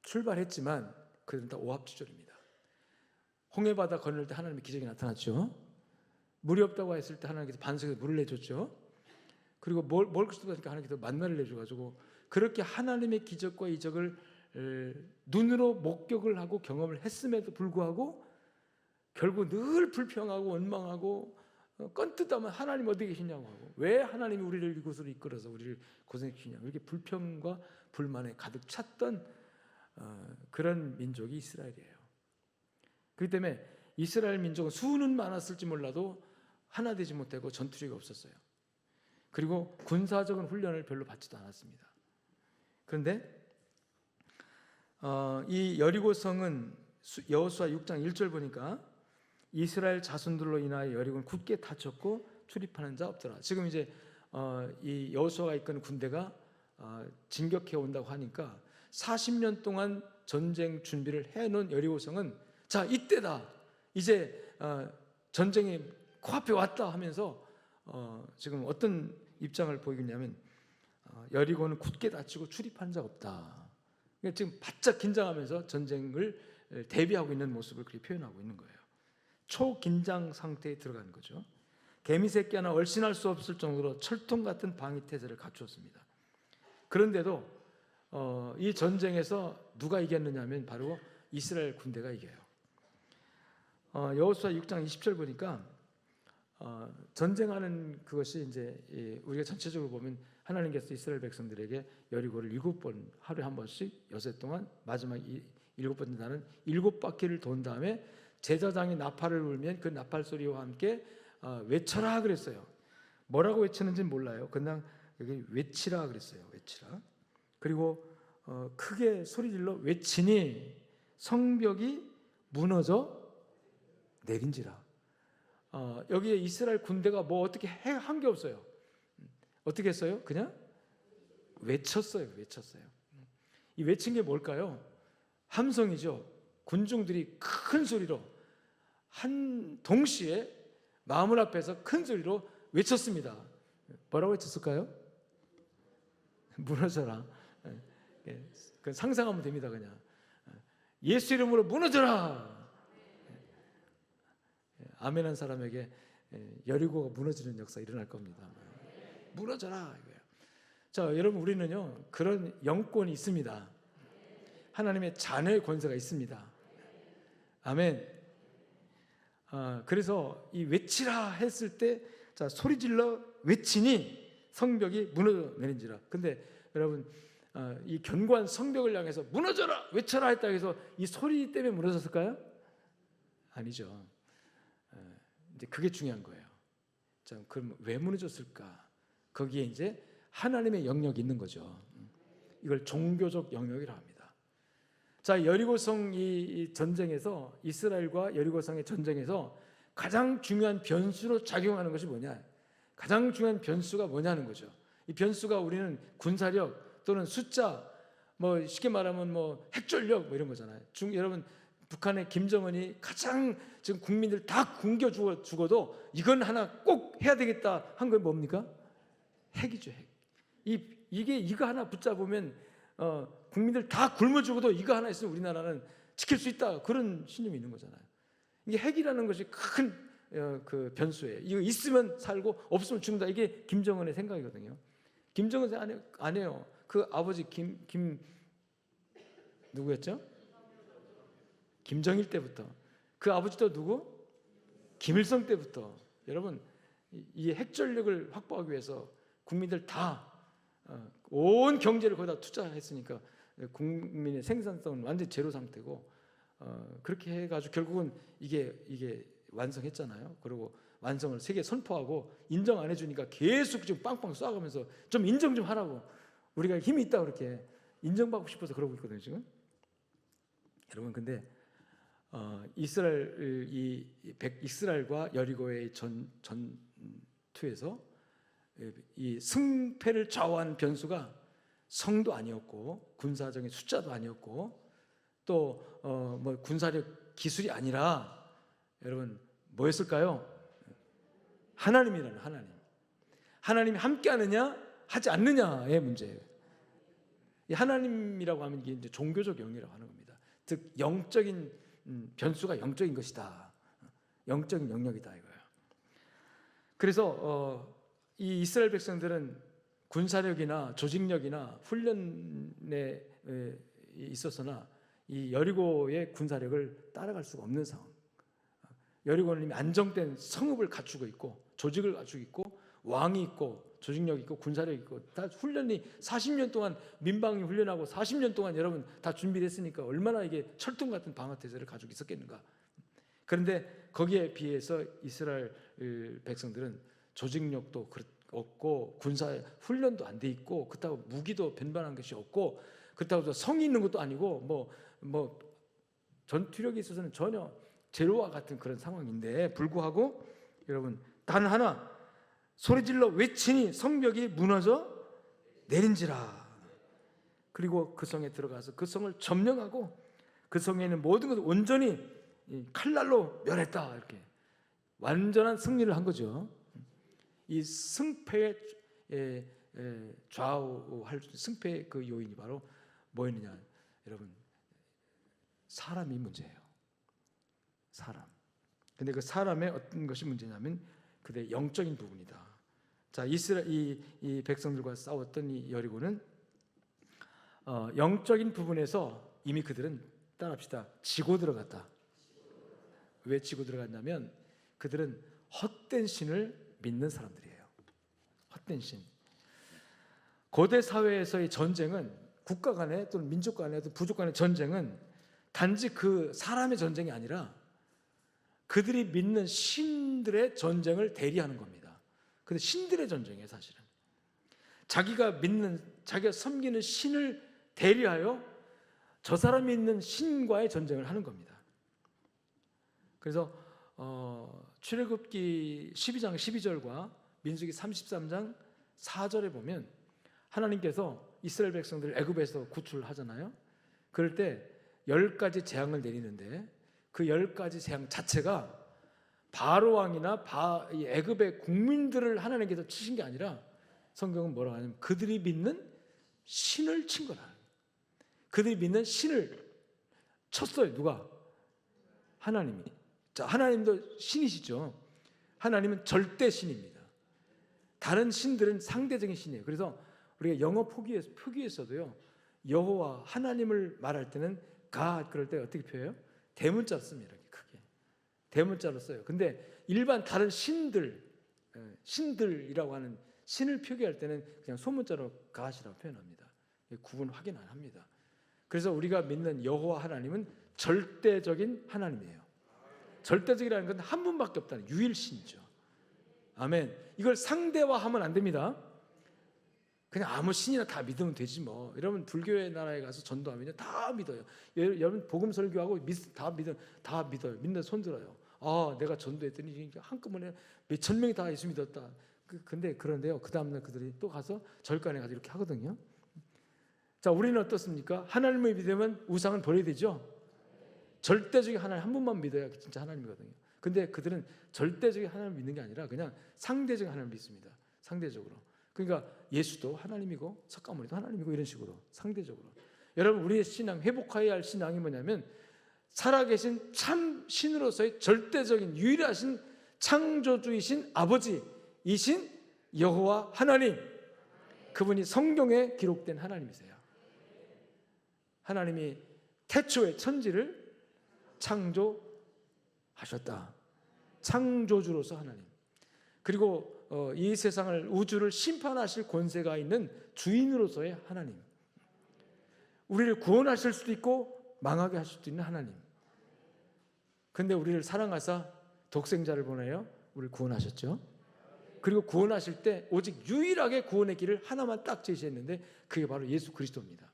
출발했지만 그들은 다 오합지졸입니다. 홍해바다 건널 때 하나님의 기적이 나타났죠. 물이 없다고 했을 때 하나님께서 반석에서 물을 내줬죠. 그리고 먹을 수도 없으니까 하나님께서 만나를 내줘가지고 그렇게 하나님의 기적과 이적을 눈으로 목격을 하고 경험을 했음에도 불구하고 결국 늘 불평하고 원망하고 껌뜯하면 하나님 어디 계시냐고 하고 왜 하나님이 우리를 이곳으로 이끌어서 우리를 고생시키냐고 이렇게 불평과 불만에 가득 찼던 그런 민족이 이스라엘이에요. 그렇기 때문에 이스라엘 민족은 수는 많았을지 몰라도 하나 되지 못하고 전투력이 없었어요. 그리고 군사적인 훈련을 별로 받지도 않았습니다. 그런데 이 여리고성은 여호수아 6장 1절 보니까 이스라엘 자손들로 인하여 여리고는 굳게 닫혔고 출입하는 자 없더라. 지금 이제 이 여호수아가 이끄는 군대가 진격해 온다고 하니까 40년 동안 전쟁 준비를 해놓은 여리고성은 자 이때다, 이제 전쟁이 코앞에 왔다 하면서 지금 어떤 입장을 보이고 있냐면 여리고는 굳게 닫히고 출입한 자 없다. 그러니까 지금 바짝 긴장하면서 전쟁을 대비하고 있는 모습을 그렇게 표현하고 있는 거예요. 초긴장 상태에 들어간 거죠. 개미새끼 하나 얼씬할 수 없을 정도로 철통 같은 방위태세를 갖추었습니다. 그런데도 이 전쟁에서 누가 이겼느냐 하면 바로 이스라엘 군대가 이겨요. 여호수아 6장 20절 보니까 전쟁하는 그것이 이제 우리가 전체적으로 보면 하나님께서 이스라엘 백성들에게 여리고를 7번, 하루에 한 번씩 여섯 동안, 마지막 7번째 날은 7바퀴를 돈 다음에 제사장이 나팔을 불면 그 나팔 소리와 함께 외쳐라 그랬어요. 뭐라고 외치는지는 몰라요. 그냥 여기 외치라 그랬어요. 외치라. 그리고 크게 소리질러 외치니 성벽이 무너져 내린지라. 여기에 이스라엘 군대가 뭐 어떻게 한 게 없어요. 어떻게 했어요? 그냥 외쳤어요. 외쳤어요. 이 외친 게 뭘까요? 함성이죠. 군중들이 큰 소리로 한 동시에 마음을 앞에서 큰 소리로 외쳤습니다. 뭐라고 외쳤을까요? 무너져라. 그 상상하면 됩니다. 그냥 예수 이름으로 무너져라. 아멘한 사람에게 여리고가 무너지는 역사 일어날 겁니다. 무너져라 이거예요. 자, 여러분, 우리는요 그런 영권이 있습니다. 하나님의 자녀의 권세가 있습니다. 아멘. 그래서 이 외치라 했을 때, 자, 소리질러 외치니 성벽이 무너져 내린지라. 근데 여러분, 이 견고한 성벽을 향해서 무너져라 외쳐라 했다 해서 이 소리 때문에 무너졌을까요? 아니죠. 이제 그게 중요한 거예요. 자, 그럼 왜 무너졌을까? 거기에 이제 하나님의 영역이 있는 거죠. 이걸 종교적 영역이라 합니다. 자, 여리고성 이 전쟁에서, 이스라엘과 여리고성의 전쟁에서 가장 중요한 변수로 작용하는 것이 뭐냐? 가장 중요한 변수가 뭐냐는 거죠. 이 변수가 우리는 군사력 또는 숫자, 뭐 쉽게 말하면 뭐 핵전력 뭐 이런 거잖아요. 여러분, 북한의 김정은이 가장 지금 국민들 다 굶겨 죽어도 이건 하나 꼭 해야 되겠다 한 건 뭡니까? 핵이죠, 핵. 이거 하나 붙잡으면 국민들 다 굶어 죽어도 이거 하나 있으면 우리나라는 지킬 수 있다, 그런 신념이 있는 거잖아요. 이게 핵이라는 것이 큰 그 변수예요. 이거 있으면 살고 없으면 죽는다. 이게 김정은의 생각이거든요. 김정은 안 해요. 그 아버지 김 누구였죠? 김정일 때부터. 그 아버지도 누구? 김일성 때부터. 여러분, 이 핵전력을 확보하기 위해서 국민들 다 온 경제를 거기다 투자했으니까 국민의 생산성은 완전히 제로 상태고, 그렇게 해가지고 결국은 이게 완성했잖아요. 그리고 완성을 세계에 선포하고 인정 안 해주니까 계속 지금 빵빵 쏴가면서 좀 인정 좀 하라고, 우리가 힘이 있다 그렇게 인정받고 싶어서 그러고 있거든요 지금. 여러분, 근데 이스라엘과 여리고의 전투에서 이 승패를 좌우하는 변수가 성도 아니었고 군사적인 숫자도 아니었고 또 뭐 군사력 기술이 아니라, 여러분, 뭐였을까요? 하나님이라는 하나님이 함께하느냐 하지 않느냐의 문제예요. 이 하나님이라고 하면 이게 이제 종교적 영이라고 하는 겁니다. 즉 영적인 변수가 영적인 것이다. 영적인 영역이다 이거예요. 그래서 이 이스라엘 백성들은 군사력이나 조직력이나 훈련에 있어서나 이 여리고의 군사력을 따라갈 수가 없는 상황. 여리고는 이미 안정된 성읍을 갖추고 있고 조직을 갖추고 있고 왕이 있고 조직력이 있고 군사력이 있고 다 훈련이 40년 동안 민방위 훈련하고 40년 동안 여러분 다 준비를 했으니까 얼마나 이게 철통 같은 방어태세를 가지고 있었겠는가. 그런데 거기에 비해서 이스라엘 백성들은 조직력도 없고 군사 훈련도 안 돼 있고, 그렇다고 무기도 변반한 것이 없고, 그렇다고 성이 있는 것도 아니고 뭐 전투력에 있어서는 전혀 제로와 같은 그런 상황인데 불구하고 여러분, 단 하나 소리질러 외치니 성벽이 무너져 내린지라. 그리고 그 성에 들어가서 그 성을 점령하고 그 성에 있는 모든 것을 온전히 칼날로 멸했다. 이렇게 완전한 승리를 한 거죠. 이 승패에 좌우할 승패의 그 요인이 바로 뭐였느냐, 여러분, 사람이 문제예요. 사람. 근데 그 사람의 어떤 것이 문제냐면 그들의 영적인 부분이다. 자, 이 백성들과 싸웠던 이 여리고는 영적인 부분에서 이미 그들은, 따라합시다, 지고 들어갔다. 왜 지고 들어갔냐면 그들은 헛된 신을 믿는 사람들이에요. 헛된 신. 고대 사회에서의 전쟁은 국가 간에 또는 민족 간에 또 부족 간의 전쟁은 단지 그 사람의 전쟁이 아니라 그들이 믿는 신들의 전쟁을 대리하는 겁니다. 근데 신들의 전쟁이에요, 사실은. 자기가 섬기는 신을 대리하여 저 사람이 있는 신과의 전쟁을 하는 겁니다. 그래서 출애굽기 12장 12절과 민수기 33장 4절에 보면 하나님께서 이스라엘 백성들을 애굽에서 구출하잖아요. 그럴 때 10가지 재앙을 내리는데 그 10가지 재앙 자체가 바로 왕이나 애굽의 국민들을 하나님께서 치신 게 아니라 성경은 뭐라고 하냐면 그들이 믿는 신을 친 거라. 그들이 믿는 신을 쳤어요. 누가? 하나님이. 자, 하나님도 신이시죠. 하나님은 절대 신입니다. 다른 신들은 상대적인 신이에요. 그래서 우리가 영어 표기에서도요, 여호와 하나님을 말할 때는 God 그럴 때 어떻게 표해요? 대문자로 씁니다. 이렇게 크게 대문자로 써요. 근데 일반 다른 신들이라고 하는 신을 표기할 때는 그냥 소문자로 God이라고 표현합니다. 구분 확인 안 합니다. 그래서 우리가 믿는 여호와 하나님은 절대적인 하나님이에요. 절대적이라는 건 한 분밖에 없다는 유일신이죠. 아멘. 이걸 상대화하면 안 됩니다. 그냥 아무 신이나 다 믿으면 되지 뭐. 여러분 불교의 나라에 가서 전도하면 다 믿어요. 여러분 복음 설교하고 다 믿어요. 믿는 손 들어요. 아, 내가 전도했더니 한꺼번에 몇천 명이 다 예수 믿었다. 그런데요. 그 다음날 그들이 또 가서 절간에 가서 이렇게 하거든요. 자, 우리는 어떻습니까? 하나님을 믿으면 우상은 버려야 되죠. 절대적인 하나님 한 분만 믿어야 진짜 하나님이거든요. 근데 그들은 절대적인 하나님을 믿는 게 아니라 그냥 상대적인 하나님을 믿습니다. 상대적으로. 그러니까 예수도 하나님이고 석가모니도 하나님이고 이런 식으로 상대적으로. 여러분 우리의 신앙, 회복해야 할 신앙이 뭐냐면 살아계신 참 신으로서의 절대적인 유일하신 창조주이신 아버지이신 여호와 하나님, 그분이 성경에 기록된 하나님이세요. 하나님이 태초에 천지를 창조하셨다. 창조주로서 하나님. 그리고 이 세상을, 우주를 심판하실 권세가 있는 주인으로서의 하나님. 우리를 구원하실 수도 있고 망하게 하실 수도 있는 하나님. 근데 우리를 사랑하사 독생자를 보내요 우리를 구원하셨죠. 그리고 구원하실 때 오직 유일하게 구원의 길을 하나만 딱 제시했는데 그게 바로 예수 그리스도입니다.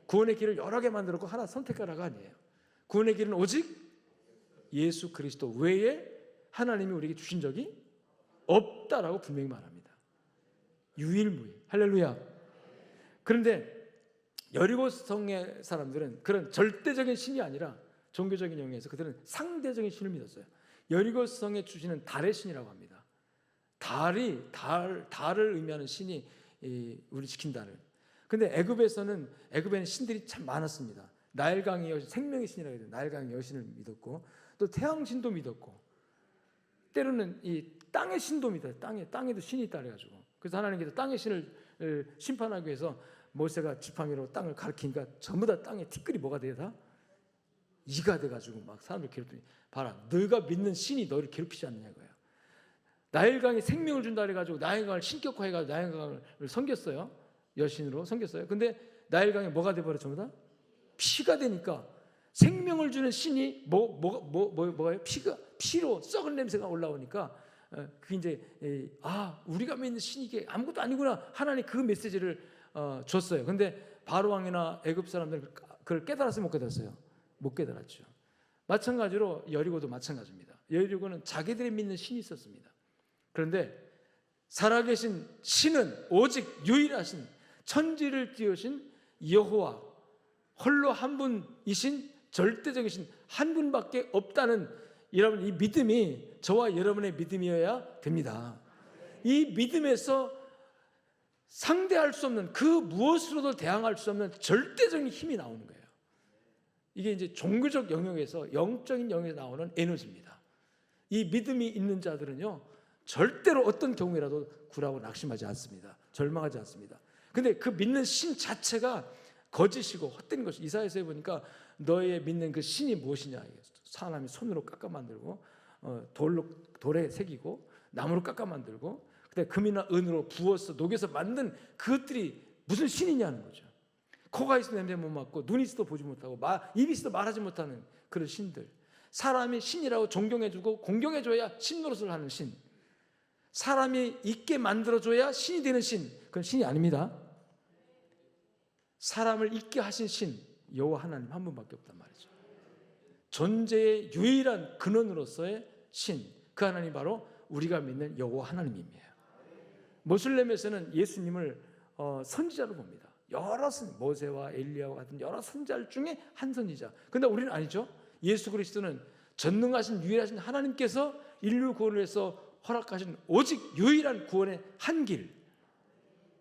구원의 길을 여러 개 만들었고 하나 선택하라가 아니에요. 구원의 길은 오직 예수 그리스도 외에 하나님이 우리에게 주신 적이 없다라고 분명히 말합니다. 유일무이. 할렐루야. 그런데 여리고성의 사람들은 그런 절대적인 신이 아니라 종교적인 영역에서 그들은 상대적인 신을 믿었어요. 여리고성에 주시는 달의 신이라고 합니다. 달을 의미하는 신이 우리 지킨다는. 근데 애굽에는 신들이 참 많았습니다. 나일강의 여신, 생명의 신이라고 해요. 나일강의 여신을 믿었고 또 태양신도 믿었고 때로는 이 땅의 신도 믿어요. 땅에도 신이 있다 그래가지고. 그래서 하나님께서 땅의 신을 심판하기 위해서 모세가 지팡이로 땅을 가리키니까 전부 다 땅에 티끌이 뭐가 돼요? 다 이가 돼가지고 막 사람들 괴롭히니, 봐라, 너가 믿는 신이 너를 괴롭히지 않느냐 이거예요. 나일강이 생명을 준다 그래가지고 나일강을 신격화해가지고 나일강을 섬겼어요. 여신으로 섬겼어요. 근데 나일강이 뭐가 돼버려? 전부 다 피가 되니까 생명을 주는 신이 뭐예요? 피로 썩은 냄새가 올라오니까 그게 이제 우리가 믿는 신이 이게 아무것도 아니구나. 하나님 그 메시지를 줬어요. 근데 바로 왕이나 애굽 사람들은 그걸 깨달았어요? 못 깨달았어요? 못 깨달았죠. 마찬가지로 여리고도 마찬가지입니다. 여리고는 자기들이 믿는 신이 있었습니다. 그런데 살아계신 신은 오직 유일하신 천지를 띄우신 여호와, 홀로 한 분이신 절대적인 신 한 분밖에 없다는 여러분 이 믿음이 저와 여러분의 믿음이어야 됩니다. 이 믿음에서 상대할 수 없는, 그 무엇으로도 대항할 수 없는 절대적인 힘이 나오는 거예요. 이게 이제 종교적 영역에서, 영적인 영역에서 나오는 에너지입니다. 이 믿음이 있는 자들은요 절대로 어떤 경우라도 굴하고 낙심하지 않습니다. 절망하지 않습니다. 근데 그 믿는 신 자체가 거짓이고 헛된 것이, 이사야서에 보니까 너의 믿는 그 신이 무엇이냐, 사람이 손으로 깎아 만들고 돌에 새기고 나무로 깎아 만들고 그다음에 금이나 은으로 부어서 녹여서 만든 그것들이 무슨 신이냐는 거죠. 코가 있어도 냄새 못 맡고 눈이 있어도 보지 못하고 입이 있어도 말하지 못하는 그런 신들. 사람이 신이라고 존경해주고 공경해줘야 신 노릇을 하는 신. 사람이 있게 만들어줘야 신이 되는 신. 그건 신이 아닙니다. 사람을 있게 하신 신 여호와 하나님 한 분밖에 없단 말이죠. 존재의 유일한 근원으로서의 신, 그 하나님 바로 우리가 믿는 여호와 하나님이에요. 모슬렘에서는 예수님을 선지자로 봅니다. 여러 모세와 엘리야와 같은 여러 선지자 중에 한 선지자. 그런데 우리는 아니죠. 예수 그리스도는 전능하신 유일하신 하나님께서 인류 구원을 위해서 허락하신 오직 유일한 구원의 한 길,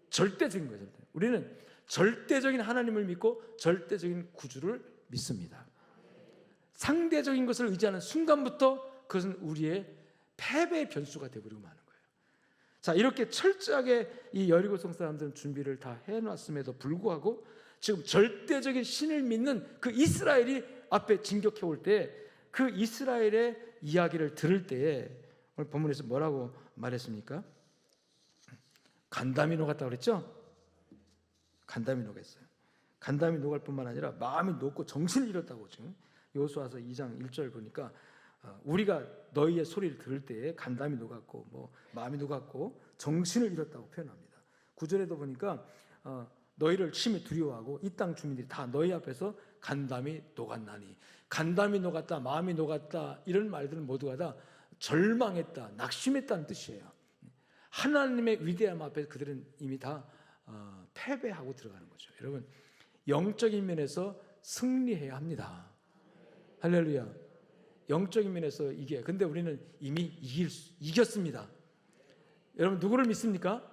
절대적인 거죠. 우리는 절대적인 하나님을 믿고 절대적인 구주를 믿습니다. 상대적인 것을 의지하는 순간부터 그것은 우리의 패배의 변수가 되어버리고 마는 거예요. 자, 이렇게 철저하게 이 여리고성 사람들은 준비를 다 해놨음에도 불구하고 지금 절대적인 신을 믿는 그 이스라엘이 앞에 진격해 올 때 그 이스라엘의 이야기를 들을 때에 오늘 본문에서 뭐라고 말했습니까? 간담이 녹았다고 그랬죠? 간담이 녹았어요. 간담이 녹을 뿐만 아니라 마음이 녹고 정신을 잃었다고. 지금 여호수아서 2장 1절 보니까 우리가 너희의 소리를 들을 때에 간담이 녹았고 마음이 녹았고 정신을 잃었다고 표현합니다. 9절에도 보니까 너희를 심히 두려워하고 이 땅 주민들이 다 너희 앞에서 간담이 녹았나니. 간담이 녹았다, 마음이 녹았다, 이런 말들은 모두가 다 절망했다, 낙심했다는 뜻이에요. 하나님의 위대함 앞에 그들은 이미 다 패배하고 들어가는 거죠. 여러분, 영적인 면에서 승리해야 합니다. 할렐루야. 영적인 면에서 근데 우리는 이미 이겼습니다. 여러분, 누구를 믿습니까?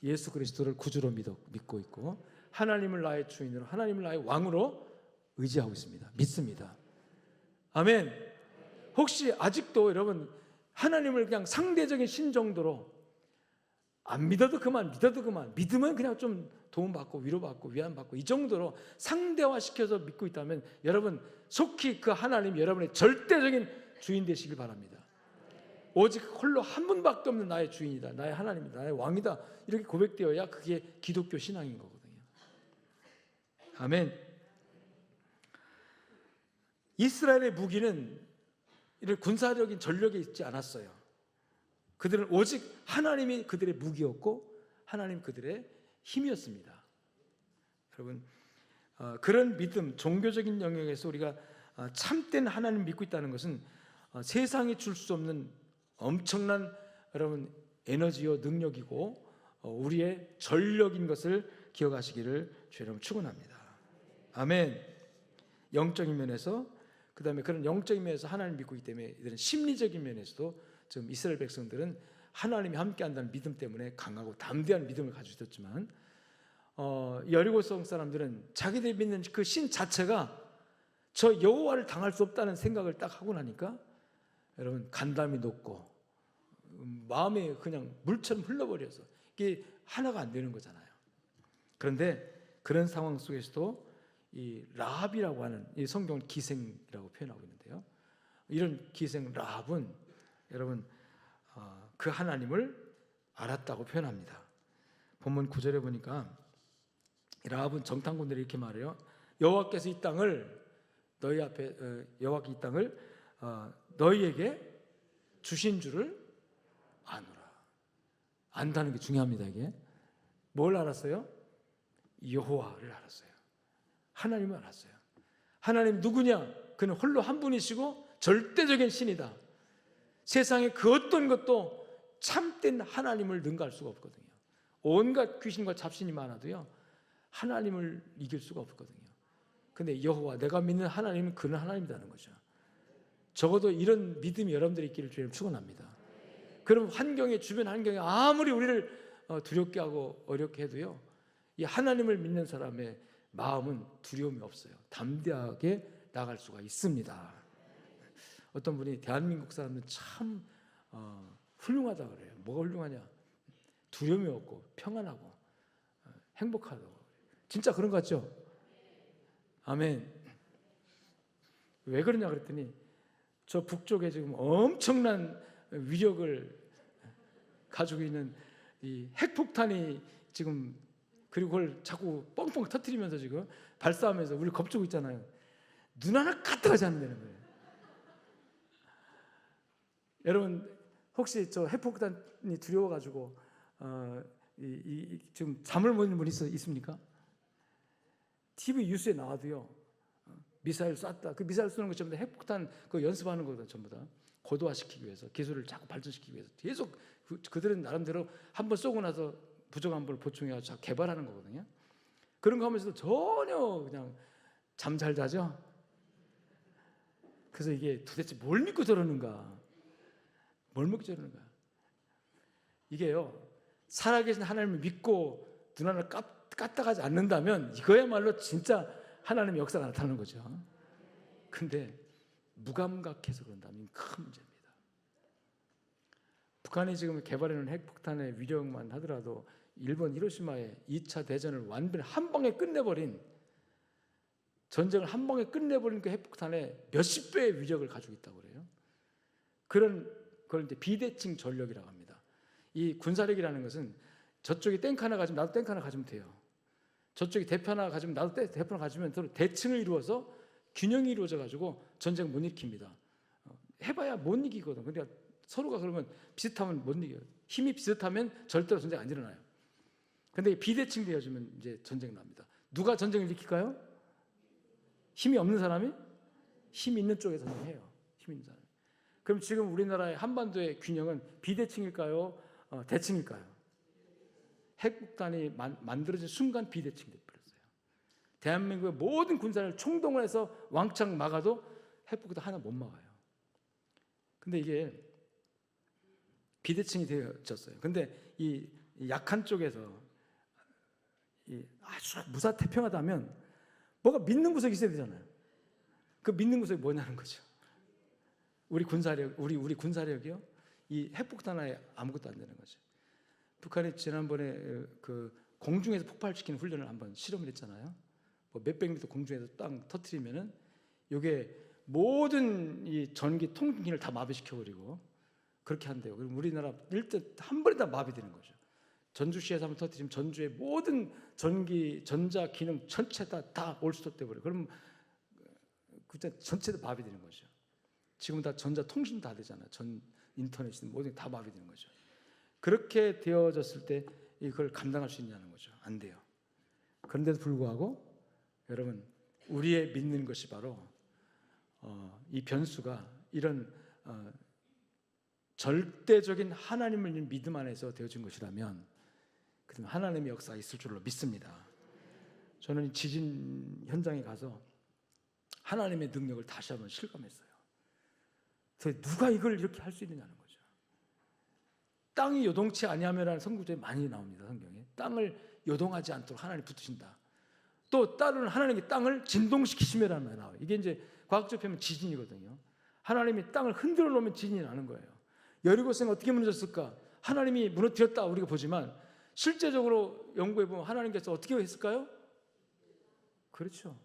예수 그리스도를 구주로 믿고 있고 하나님을 나의 주인으로, 하나님을 나의 왕으로 의지하고 있습니다. 믿습니다. 아멘. 혹시 아직도 여러분 하나님을 그냥 상대적인 신 정도로 안 믿어도 그만, 믿어도 그만, 믿으면 그냥 좀 도움받고 위로받고 위안받고 이 정도로 상대화시켜서 믿고 있다면 여러분 속히 그 하나님 여러분의 절대적인 주인 되시길 바랍니다. 오직 홀로 한 분밖에 없는 나의 주인이다, 나의 하나님이다, 나의 왕이다, 이렇게 고백되어야 그게 기독교 신앙인 거거든요. 아멘. 이스라엘의 무기는 이런 군사적인 전력이 있지 않았어요. 그들은 오직 하나님이 그들의 무기였고 하나님 그들의 힘이었습니다. 여러분, 그런 믿음, 종교적인 영역에서 우리가 참된 하나님 믿고 있다는 것은 세상이 줄 수 없는 엄청난 여러분 에너지요 능력이고 우리의 전력인 것을 기억하시기를 주 여러분 축원합니다. 아멘. 영적인 면에서, 그 다음에 그런 영적인 면에서 하나님 믿고 있기 때문에 이들은 심리적인 면에서도 지금 이스라엘 백성들은 하나님이 함께한다는 믿음 때문에 강하고 담대한 믿음을 가지고 있었지만 여리고성 사람들은 자기들이 믿는 그 신 자체가 저 여호와를 당할 수 없다는 생각을 딱 하고 나니까 여러분 간담이 높고 마음이 그냥 물처럼 흘러버려서 이게 하나가 안 되는 거잖아요. 그런데 그런 상황 속에서도 이 라합이라고 하는, 이 성경은 기생이라고 표현하고 있는데요, 이런 기생 라합은 여러분 그 하나님을 알았다고 표현합니다. 본문 9절에 보니까 라합은 정탐꾼들이 이렇게 말해요. 여호와께서 이 땅을 너희 앞에 여호와께 이 땅을 너희에게 주신 줄을 아노라. 안다는 게 중요합니다. 이게 뭘 알았어요? 여호와를 알았어요. 하나님을 알았어요. 하나님 누구냐? 그는 홀로 한 분이시고 절대적인 신이다. 세상에 그 어떤 것도 참된 하나님을 능가할 수가 없거든요. 온갖 귀신과 잡신이 많아도요 하나님을 이길 수가 없거든요. 근데 여호와, 내가 믿는 하나님은 그는 하나님이라는 거죠. 적어도 이런 믿음이 여러분들이 있기를 주님 축원합니다. 그럼 환경에, 주변 환경에 아무리 우리를 두렵게 하고 어렵게 해도요 이 하나님을 믿는 사람의 마음은 두려움이 없어요. 담대하게 나갈 수가 있습니다. 어떤 분이 대한민국 사람은 참 훌륭하다 그래요. 뭐가 훌륭하냐? 두려움이 없고 평안하고 행복하다고. 진짜 그런 것 같죠? 아멘. 왜 그러냐 그랬더니 저 북쪽에 지금 엄청난 위력을 가지고 있는 이 핵폭탄이 지금, 그리고 그걸 자꾸 뻥뻥 터뜨리면서 지금 발사하면서 우리 겁주고 있잖아요. 눈 하나 까딱하지 않는다는 거예요. 여러분 혹시 저 핵폭탄이 두려워가지고 지금 잠을 못 이루는 분 있습니까? TV 뉴스에 나와도요, 미사일 쐈다. 그 미사일 쏘는 거 전부 다 핵폭탄 그 연습하는 거거든. 전부 다 고도화시키기 위해서, 기술을 자꾸 발전시키기 위해서 계속 그들은 나름대로 한번 쏘고 나서 부족한 걸 보충해서 개발하는 거거든요. 그런 거 하면서도 전혀 그냥 잠 잘 자죠. 그래서 이게 도대체 뭘 믿고 저러는가? 뭘 믿고 저러는가? 이게요, 살아계신 하나님을 믿고 눈 하나를 까딱하지 않는다면 이거야말로 진짜 하나님의 역사가 나타나는 거죠. 근데 무감각해서 그런다면 큰 문제입니다. 북한이 지금 개발해놓은 핵폭탄의 위력만 하더라도 일본 히로시마의 2차 대전을 완전히 한 방에 끝내버린, 전쟁을 한 방에 끝내버린 그 핵폭탄의 몇십 배의 위력을 가지고 있다고 그래요. 그런 걸 이제 비대칭 전력이라고 합니다. 이 군사력이라는 것은 저쪽이 탱크 하나 가지면 나도 탱크 하나 가지면 돼요. 저쪽이 대표 하나 가지면 나도 대표 하나 가지면 서로 대칭을 이루어서 균형이 이루어져 가지고 전쟁을 못 일으킵니다. 해봐야 못 이기거든. 그러니까 서로가 그러면 비슷하면 못 이겨요. 힘이 비슷하면 절대로 전쟁 안 일어나요. 근데 비대칭 되어지면 이제 전쟁 납니다. 누가 전쟁을 일으킬까요? 힘이 없는 사람이? 힘이 있는 쪽에 전쟁해요. 힘 있는 사람이. 그럼 지금 우리나라의 한반도의 균형은 비대칭일까요? 대칭일까요? 핵폭탄이 만들어진 순간 비대칭이 되어버렸어요. 대한민국의 모든 군사를 총동원해서 왕창 막아도 핵폭탄 하나 못 막아요. 근데 이게 비대칭이 되어졌어요. 근데 이 약한 쪽에서 아주 무사태평하다면 뭐가 믿는 구석이 있어야 되잖아요. 그 믿는 구석이 뭐냐는 거죠. 우리 군사력이요, 이 핵폭탄 하나에 아무것도 안 되는 거죠. 북한이 지난번에 그 공중에서 폭발시키는 훈련을 한번 실험을 했잖아요. 뭐 몇백 미터 공중에서 땅 터트리면은 이게 모든 이 전기 통신기를 다 마비시켜 버리고 그렇게 한대요. 그럼 우리나라 일단 한 번에 다 마비되는 거죠. 전주시에서 한번 터뜨리면 전주의 모든 전기, 전자 기능 전체 다 올스톱돼 버려. 그럼 그때 전체 다 마비되는 거죠. 지금 다 전자 통신 다 되잖아요. 전 인터넷이든 모든 게 다 마비되는 거죠. 그렇게 되어졌을 때 이걸 감당할 수 있냐는 거죠. 안 돼요. 그런데도 불구하고 여러분, 우리의 믿는 것이 바로 이 변수가 이런 절대적인 하나님을 믿는 믿음 안에서 되어진 것이라면, 그러면 하나님의 역사가 있을 줄로 믿습니다. 저는 지진 현장에 가서 하나님의 능력을 다시 한번 실감했어요. 그래서 누가 이걸 이렇게 할 수 있느냐는 거죠. 땅이 요동치 아니하며라는 성구절이 많이 나옵니다. 성경에. 땅을 요동하지 않도록 하나님 붙으신다. 또 다른 하나님이 땅을 진동시키시며라는 말이 나와요. 이게 이제 과학적 표현은 지진이거든요. 하나님이 땅을 흔들어 놓으면 지진이 나는 거예요. 여리고성이 어떻게 무너졌을까? 하나님이 무너뜨렸다 우리가 보지만 실제적으로 연구해 보면 하나님께서 어떻게 했을까요? 그렇죠.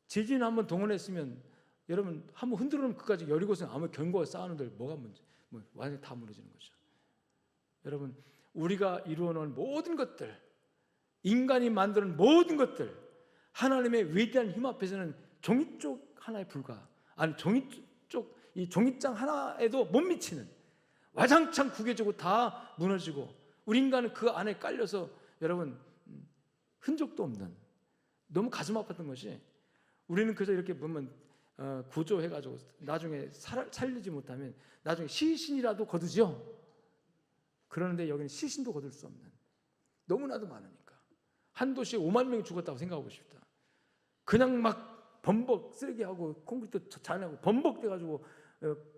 지진 한번 동원했으면 여러분 한번 흔들어 놓으면 그까지 여리고성 아무 견고하게 쌓아놓은데 뭐가 문제? 완전히 다 무너지는 거죠. 여러분, 우리가 이루어놓은 모든 것들, 인간이 만드는 모든 것들, 하나님의 위대한 힘 앞에서는 종이쪽 하나에 불과, 아니 이 종이장 하나에도 못 미치는, 와장창 구겨지고 다 무너지고 우리 인간은 그 안에 깔려서 여러분 흔적도 없는, 너무 가슴 아팠던 것이, 우리는 그래서 이렇게 보면 구조해가지고 나중에 살리지 못하면 나중에 시신이라도 거두죠. 그러는데 여기는 시신도 거둘 수 없는, 너무나도 많으니까. 한 도시에 5만 명이 죽었다고 생각하고 싶다. 그냥 막 범벅 쓰레기하고 콘크리트 잔하고 범벅돼가지고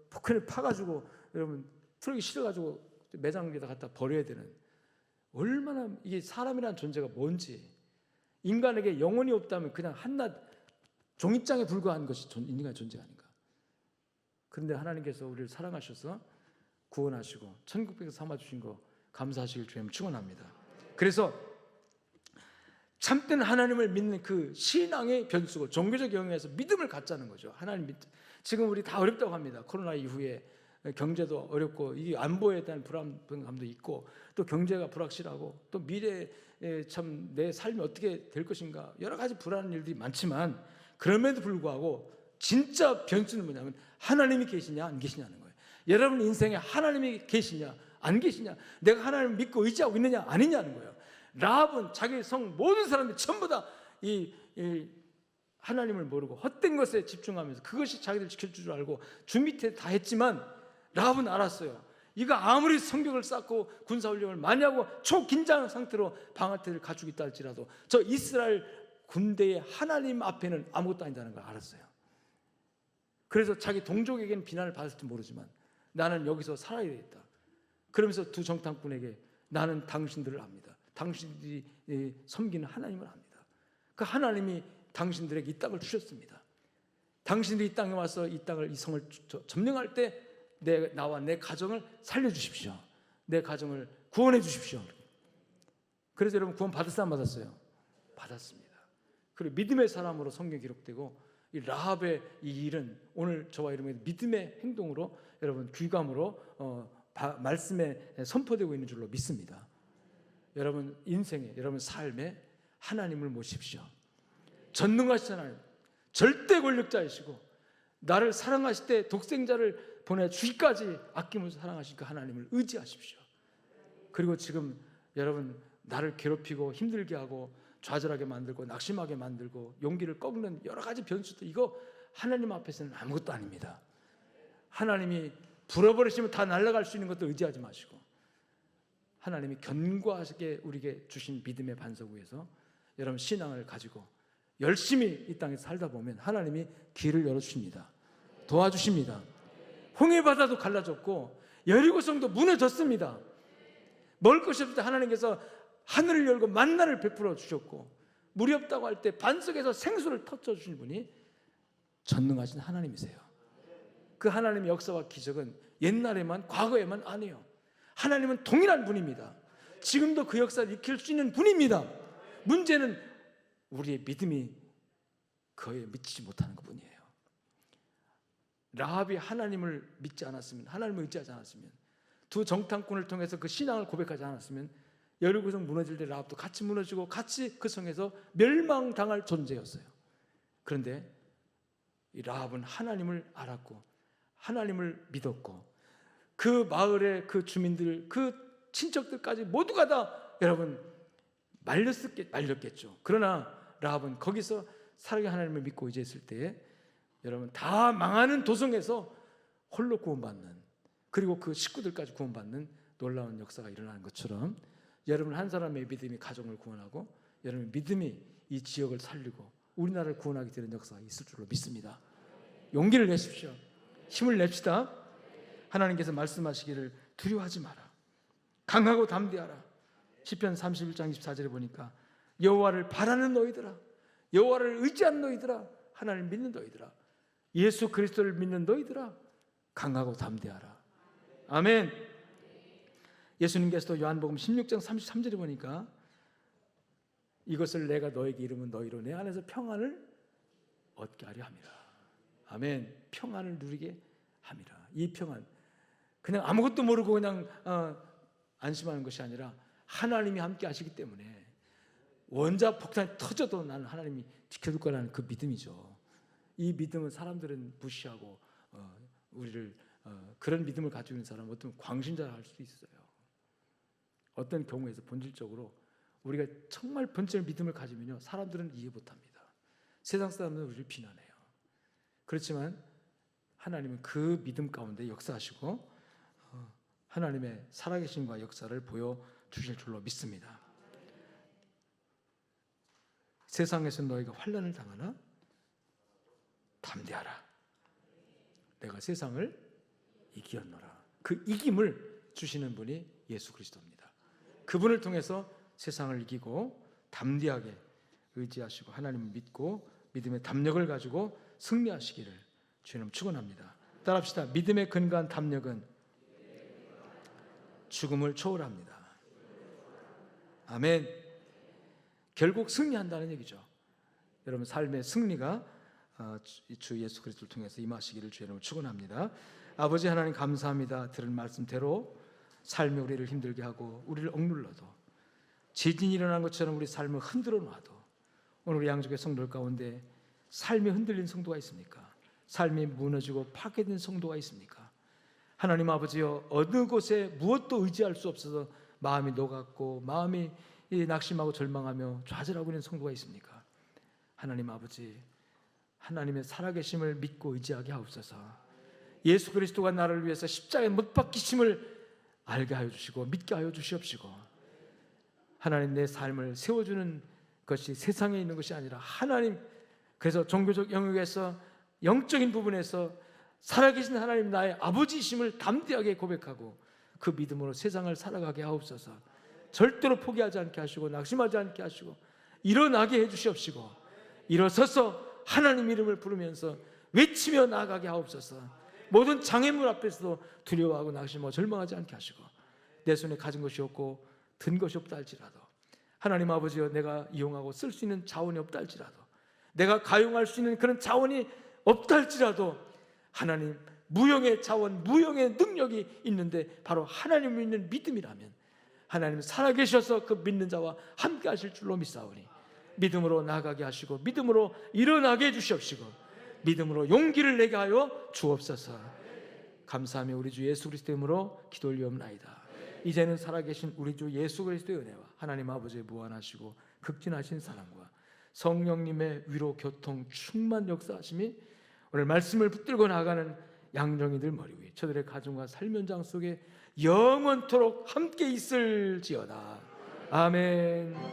포크를 파가지고 여러분 트럭에 실어가지고 매장에다 갖다 버려야 되는, 얼마나 이게 사람이라는 존재가 뭔지, 인간에게 영혼이 없다면 그냥 한낱 종이장에 불과한 것이 인간의 존재가 아닌가. 그런데 하나님께서 우리를 사랑하셔서 구원하시고 천국에서 삼아주신 거 감사하시길 주님 축원합니다. 그래서 참된 하나님을 믿는 그 신앙의 변수고 종교적 영역에서 믿음을 갖자는 거죠. 하나님 지금 우리 다 어렵다고 합니다. 코로나 이후에 경제도 어렵고 이게 안보에 대한 불안감도 있고 또 경제가 불확실하고 또 미래에 참 내 삶이 어떻게 될 것인가 여러 가지 불안한 일들이 많지만 그럼에도 불구하고 진짜 변수는 뭐냐면 하나님이 계시냐 안 계시냐는 거예요. 여러분 인생에 하나님이 계시냐 안 계시냐, 내가 하나님을 믿고 의지하고 있느냐 아니냐는 거예요. 라합은 자기 성 모든 사람들이 전부 다 이 하나님을 모르고 헛된 것에 집중하면서 그것이 자기들 지킬 줄 알고 주 밑에 다 했지만 라합은 알았어요. 이거 아무리 성벽을 쌓고 군사훈련을 많이 하고 초긴장 상태로 방어태를 갖추고 있다 할지라도 저 이스라엘 군대의 하나님 앞에는 아무것도 아니다는 걸 알았어요. 그래서 자기 동족에게는 비난을 받을지 모르지만 나는 여기서 살아야 되겠다. 그러면서 두 정탐꾼에게 나는 당신들을 압니다. 당신들이 섬기는 하나님을 압니다. 그 하나님이 당신들에게 이 땅을 주셨습니다. 당신들이 이 땅에 와서 이 성을 점령할 때 나와 내 가정을 살려주십시오. 내 가정을 구원해 주십시오. 그래서 여러분 구원 받을 사람 받았어요? 받았습니다. 그리고 믿음의 사람으로 성경에 기록되고 이 라합의 이 일은 오늘 저와 여러분의 믿음의 행동으로 여러분 귀감으로 말씀에 선포되고 있는 줄로 믿습니다. 여러분 인생에 여러분 삶에 하나님을 모십시오. 전능하신 하나님, 절대 권력자이시고 나를 사랑하실 때 독생자를 보내 주기까지 아낌없이 사랑하신 그 하나님을 의지하십시오. 그리고 지금 여러분 나를 괴롭히고 힘들게 하고 좌절하게 만들고 낙심하게 만들고 용기를 꺾는 여러 가지 변수들, 이거 하나님 앞에서는 아무것도 아닙니다. 하나님이 불어버리시면 다 날아갈 수 있는 것도 의지하지 마시고 하나님이 견고하게 우리에게 주신 믿음의 반석 위에서 여러분 신앙을 가지고 열심히 이 땅에 살다 보면 하나님이 길을 열어주십니다. 도와주십니다. 홍해바다도 갈라졌고 여리고성도 무너졌습니다. 먹을 것이 없을 때 하나님께서 하늘을 열고 만나를 베풀어 주셨고 물이 없다고 할 때 반석에서 생수를 터쳐 주신 분이 전능하신 하나님이세요. 그 하나님의 역사와 기적은 옛날에만 과거에만 아니에요. 하나님은 동일한 분입니다. 지금도 그 역사를 익힐 수 있는 분입니다. 문제는 우리의 믿음이 그에 미치지 못하는 것뿐이에요. 라합이 하나님을 믿지 않았으면, 하나님을 의지하지 않았으면, 두 정탐꾼을 통해서 그 신앙을 고백하지 않았으면 여리고성 무너질 때 라합도 같이 무너지고 같이 그 성에서 멸망당할 존재였어요. 그런데 이 라합은 하나님을 알았고 하나님을 믿었고 그 마을의 그 주민들, 그 친척들까지 모두가 다 여러분 말렸겠죠. 그러나 라합은 거기서 살아계신 하나님을 믿고 의지했을 때에 여러분 다 망하는 도성에서 홀로 구원받는, 그리고 그 식구들까지 구원받는 놀라운 역사가 일어나는 것처럼 여러분 한 사람의 믿음이 가정을 구원하고 여러분 믿음이 이 지역을 살리고 우리나라를 구원하게 되는 역사가 있을 줄로 믿습니다. 용기를 내십시오. 힘을 냅시다. 하나님께서 말씀하시기를 두려워하지 마라. 강하고 담대하라. 시편 31장 24절에 보니까 여호와를 바라는 너희들아, 여호와를 의지하는 너희들아, 하나님을 믿는 너희들아, 예수 그리스도를 믿는 너희들아, 강하고 담대하라. 아멘. 예수님께서도 요한복음 16장 33절에 보니까 이것을 내가 너에게 이르면 너희로 내 안에서 평안을 얻게 하려 함이라. 아멘. 평안을 누리게 함이라. 이 평안 그냥 아무것도 모르고 그냥 안심하는 것이 아니라 하나님이 함께 하시기 때문에 원자 폭탄이 터져도 나는 하나님이 지켜줄 거라는 그 믿음이죠. 이 믿음은 사람들은 무시하고 우리를 그런 믿음을 가지고 있는 사람은 어떤 광신자라 할 수도 있어요. 어떤 경우에서 본질적으로 우리가 정말 본질 믿음을 가지면요 사람들은 이해 못합니다. 세상 사람들은 우리를 비난해요. 그렇지만 하나님은 그 믿음 가운데 역사하시고 하나님의 살아계심과 역사를 보여주실 줄로 믿습니다. 세상에서 너희가 환난을 당하나 담대하라. 내가 세상을 이기었노라. 그 이김을 주시는 분이 예수 그리스도입니다. 그분을 통해서 세상을 이기고 담대하게 의지하시고 하나님을 믿고 믿음의 담력을 가지고 승리하시기를 주님 축원합니다. 따라합시다. 믿음의 근거한 담력은 죽음을 초월합니다. 아멘. 결국 승리한다는 얘기죠. 여러분 삶의 승리가 주 예수 그리스도를 통해서 임하시기를 주의 이름으로 축원합니다. 아버지 하나님 감사합니다. 들은 말씀대로 삶이 우리를 힘들게 하고 우리를 억눌러도 지진이 일어난 것처럼 우리 삶을 흔들어 놔도 오늘 우리 양족의 성도들 가운데 삶이 흔들린 성도가 있습니까? 삶이 무너지고 파괴된 성도가 있습니까? 하나님 아버지여, 어느 곳에 무엇도 의지할 수 없어서 마음이 녹았고 마음이 낙심하고 절망하며 좌절하고 있는 성도가 있습니까? 하나님 아버지, 하나님의 살아계심을 믿고 의지하게 하옵소서. 예수 그리스도가 나를 위해서 십자가에 못 박히심을 알게 하여 주시고 믿게 하여 주시옵시고, 하나님 내 삶을 세워주는 것이 세상에 있는 것이 아니라 하나님, 그래서 종교적 영역에서 영적인 부분에서 살아계신 하나님 나의 아버지이심을 담대하게 고백하고 그 믿음으로 세상을 살아가게 하옵소서. 절대로 포기하지 않게 하시고 낙심하지 않게 하시고 일어나게 해주시옵시고, 일어서서 하나님 이름을 부르면서 외치며 나아가게 하옵소서. 모든 장애물 앞에서도 두려워하고 낙심하고 절망하지 않게 하시고, 내 손에 가진 것이 없고 든 것이 없다 할지라도 하나님 아버지여, 내가 이용하고 쓸 수 있는 자원이 없다 할지라도, 내가 가용할 수 있는 그런 자원이 없다 할지라도 하나님 무형의 자원, 무형의 능력이 있는데 바로 하나님을 믿는 믿음이라면 하나님 살아계셔서 그 믿는 자와 함께 하실 줄로 믿사오니 믿음으로 나아가게 하시고 믿음으로 일어나게 해주시옵시고 믿음으로 용기를 내게 하여 주옵소서. 감사하며 우리 주 예수 그리스도의 이름으로 기도 올리옵나이다. 이제는 살아계신 우리 주 예수 그리스도의 은혜와 하나님 아버지의 무한하시고 극진하신 사랑과 성령님의 위로 교통 충만 역사하심이 오늘 말씀을 붙들고 나아가는 양정이들 머리 위에 저들의 가정과 삶 현장 속에 영원토록 함께 있을지어다. 아멘.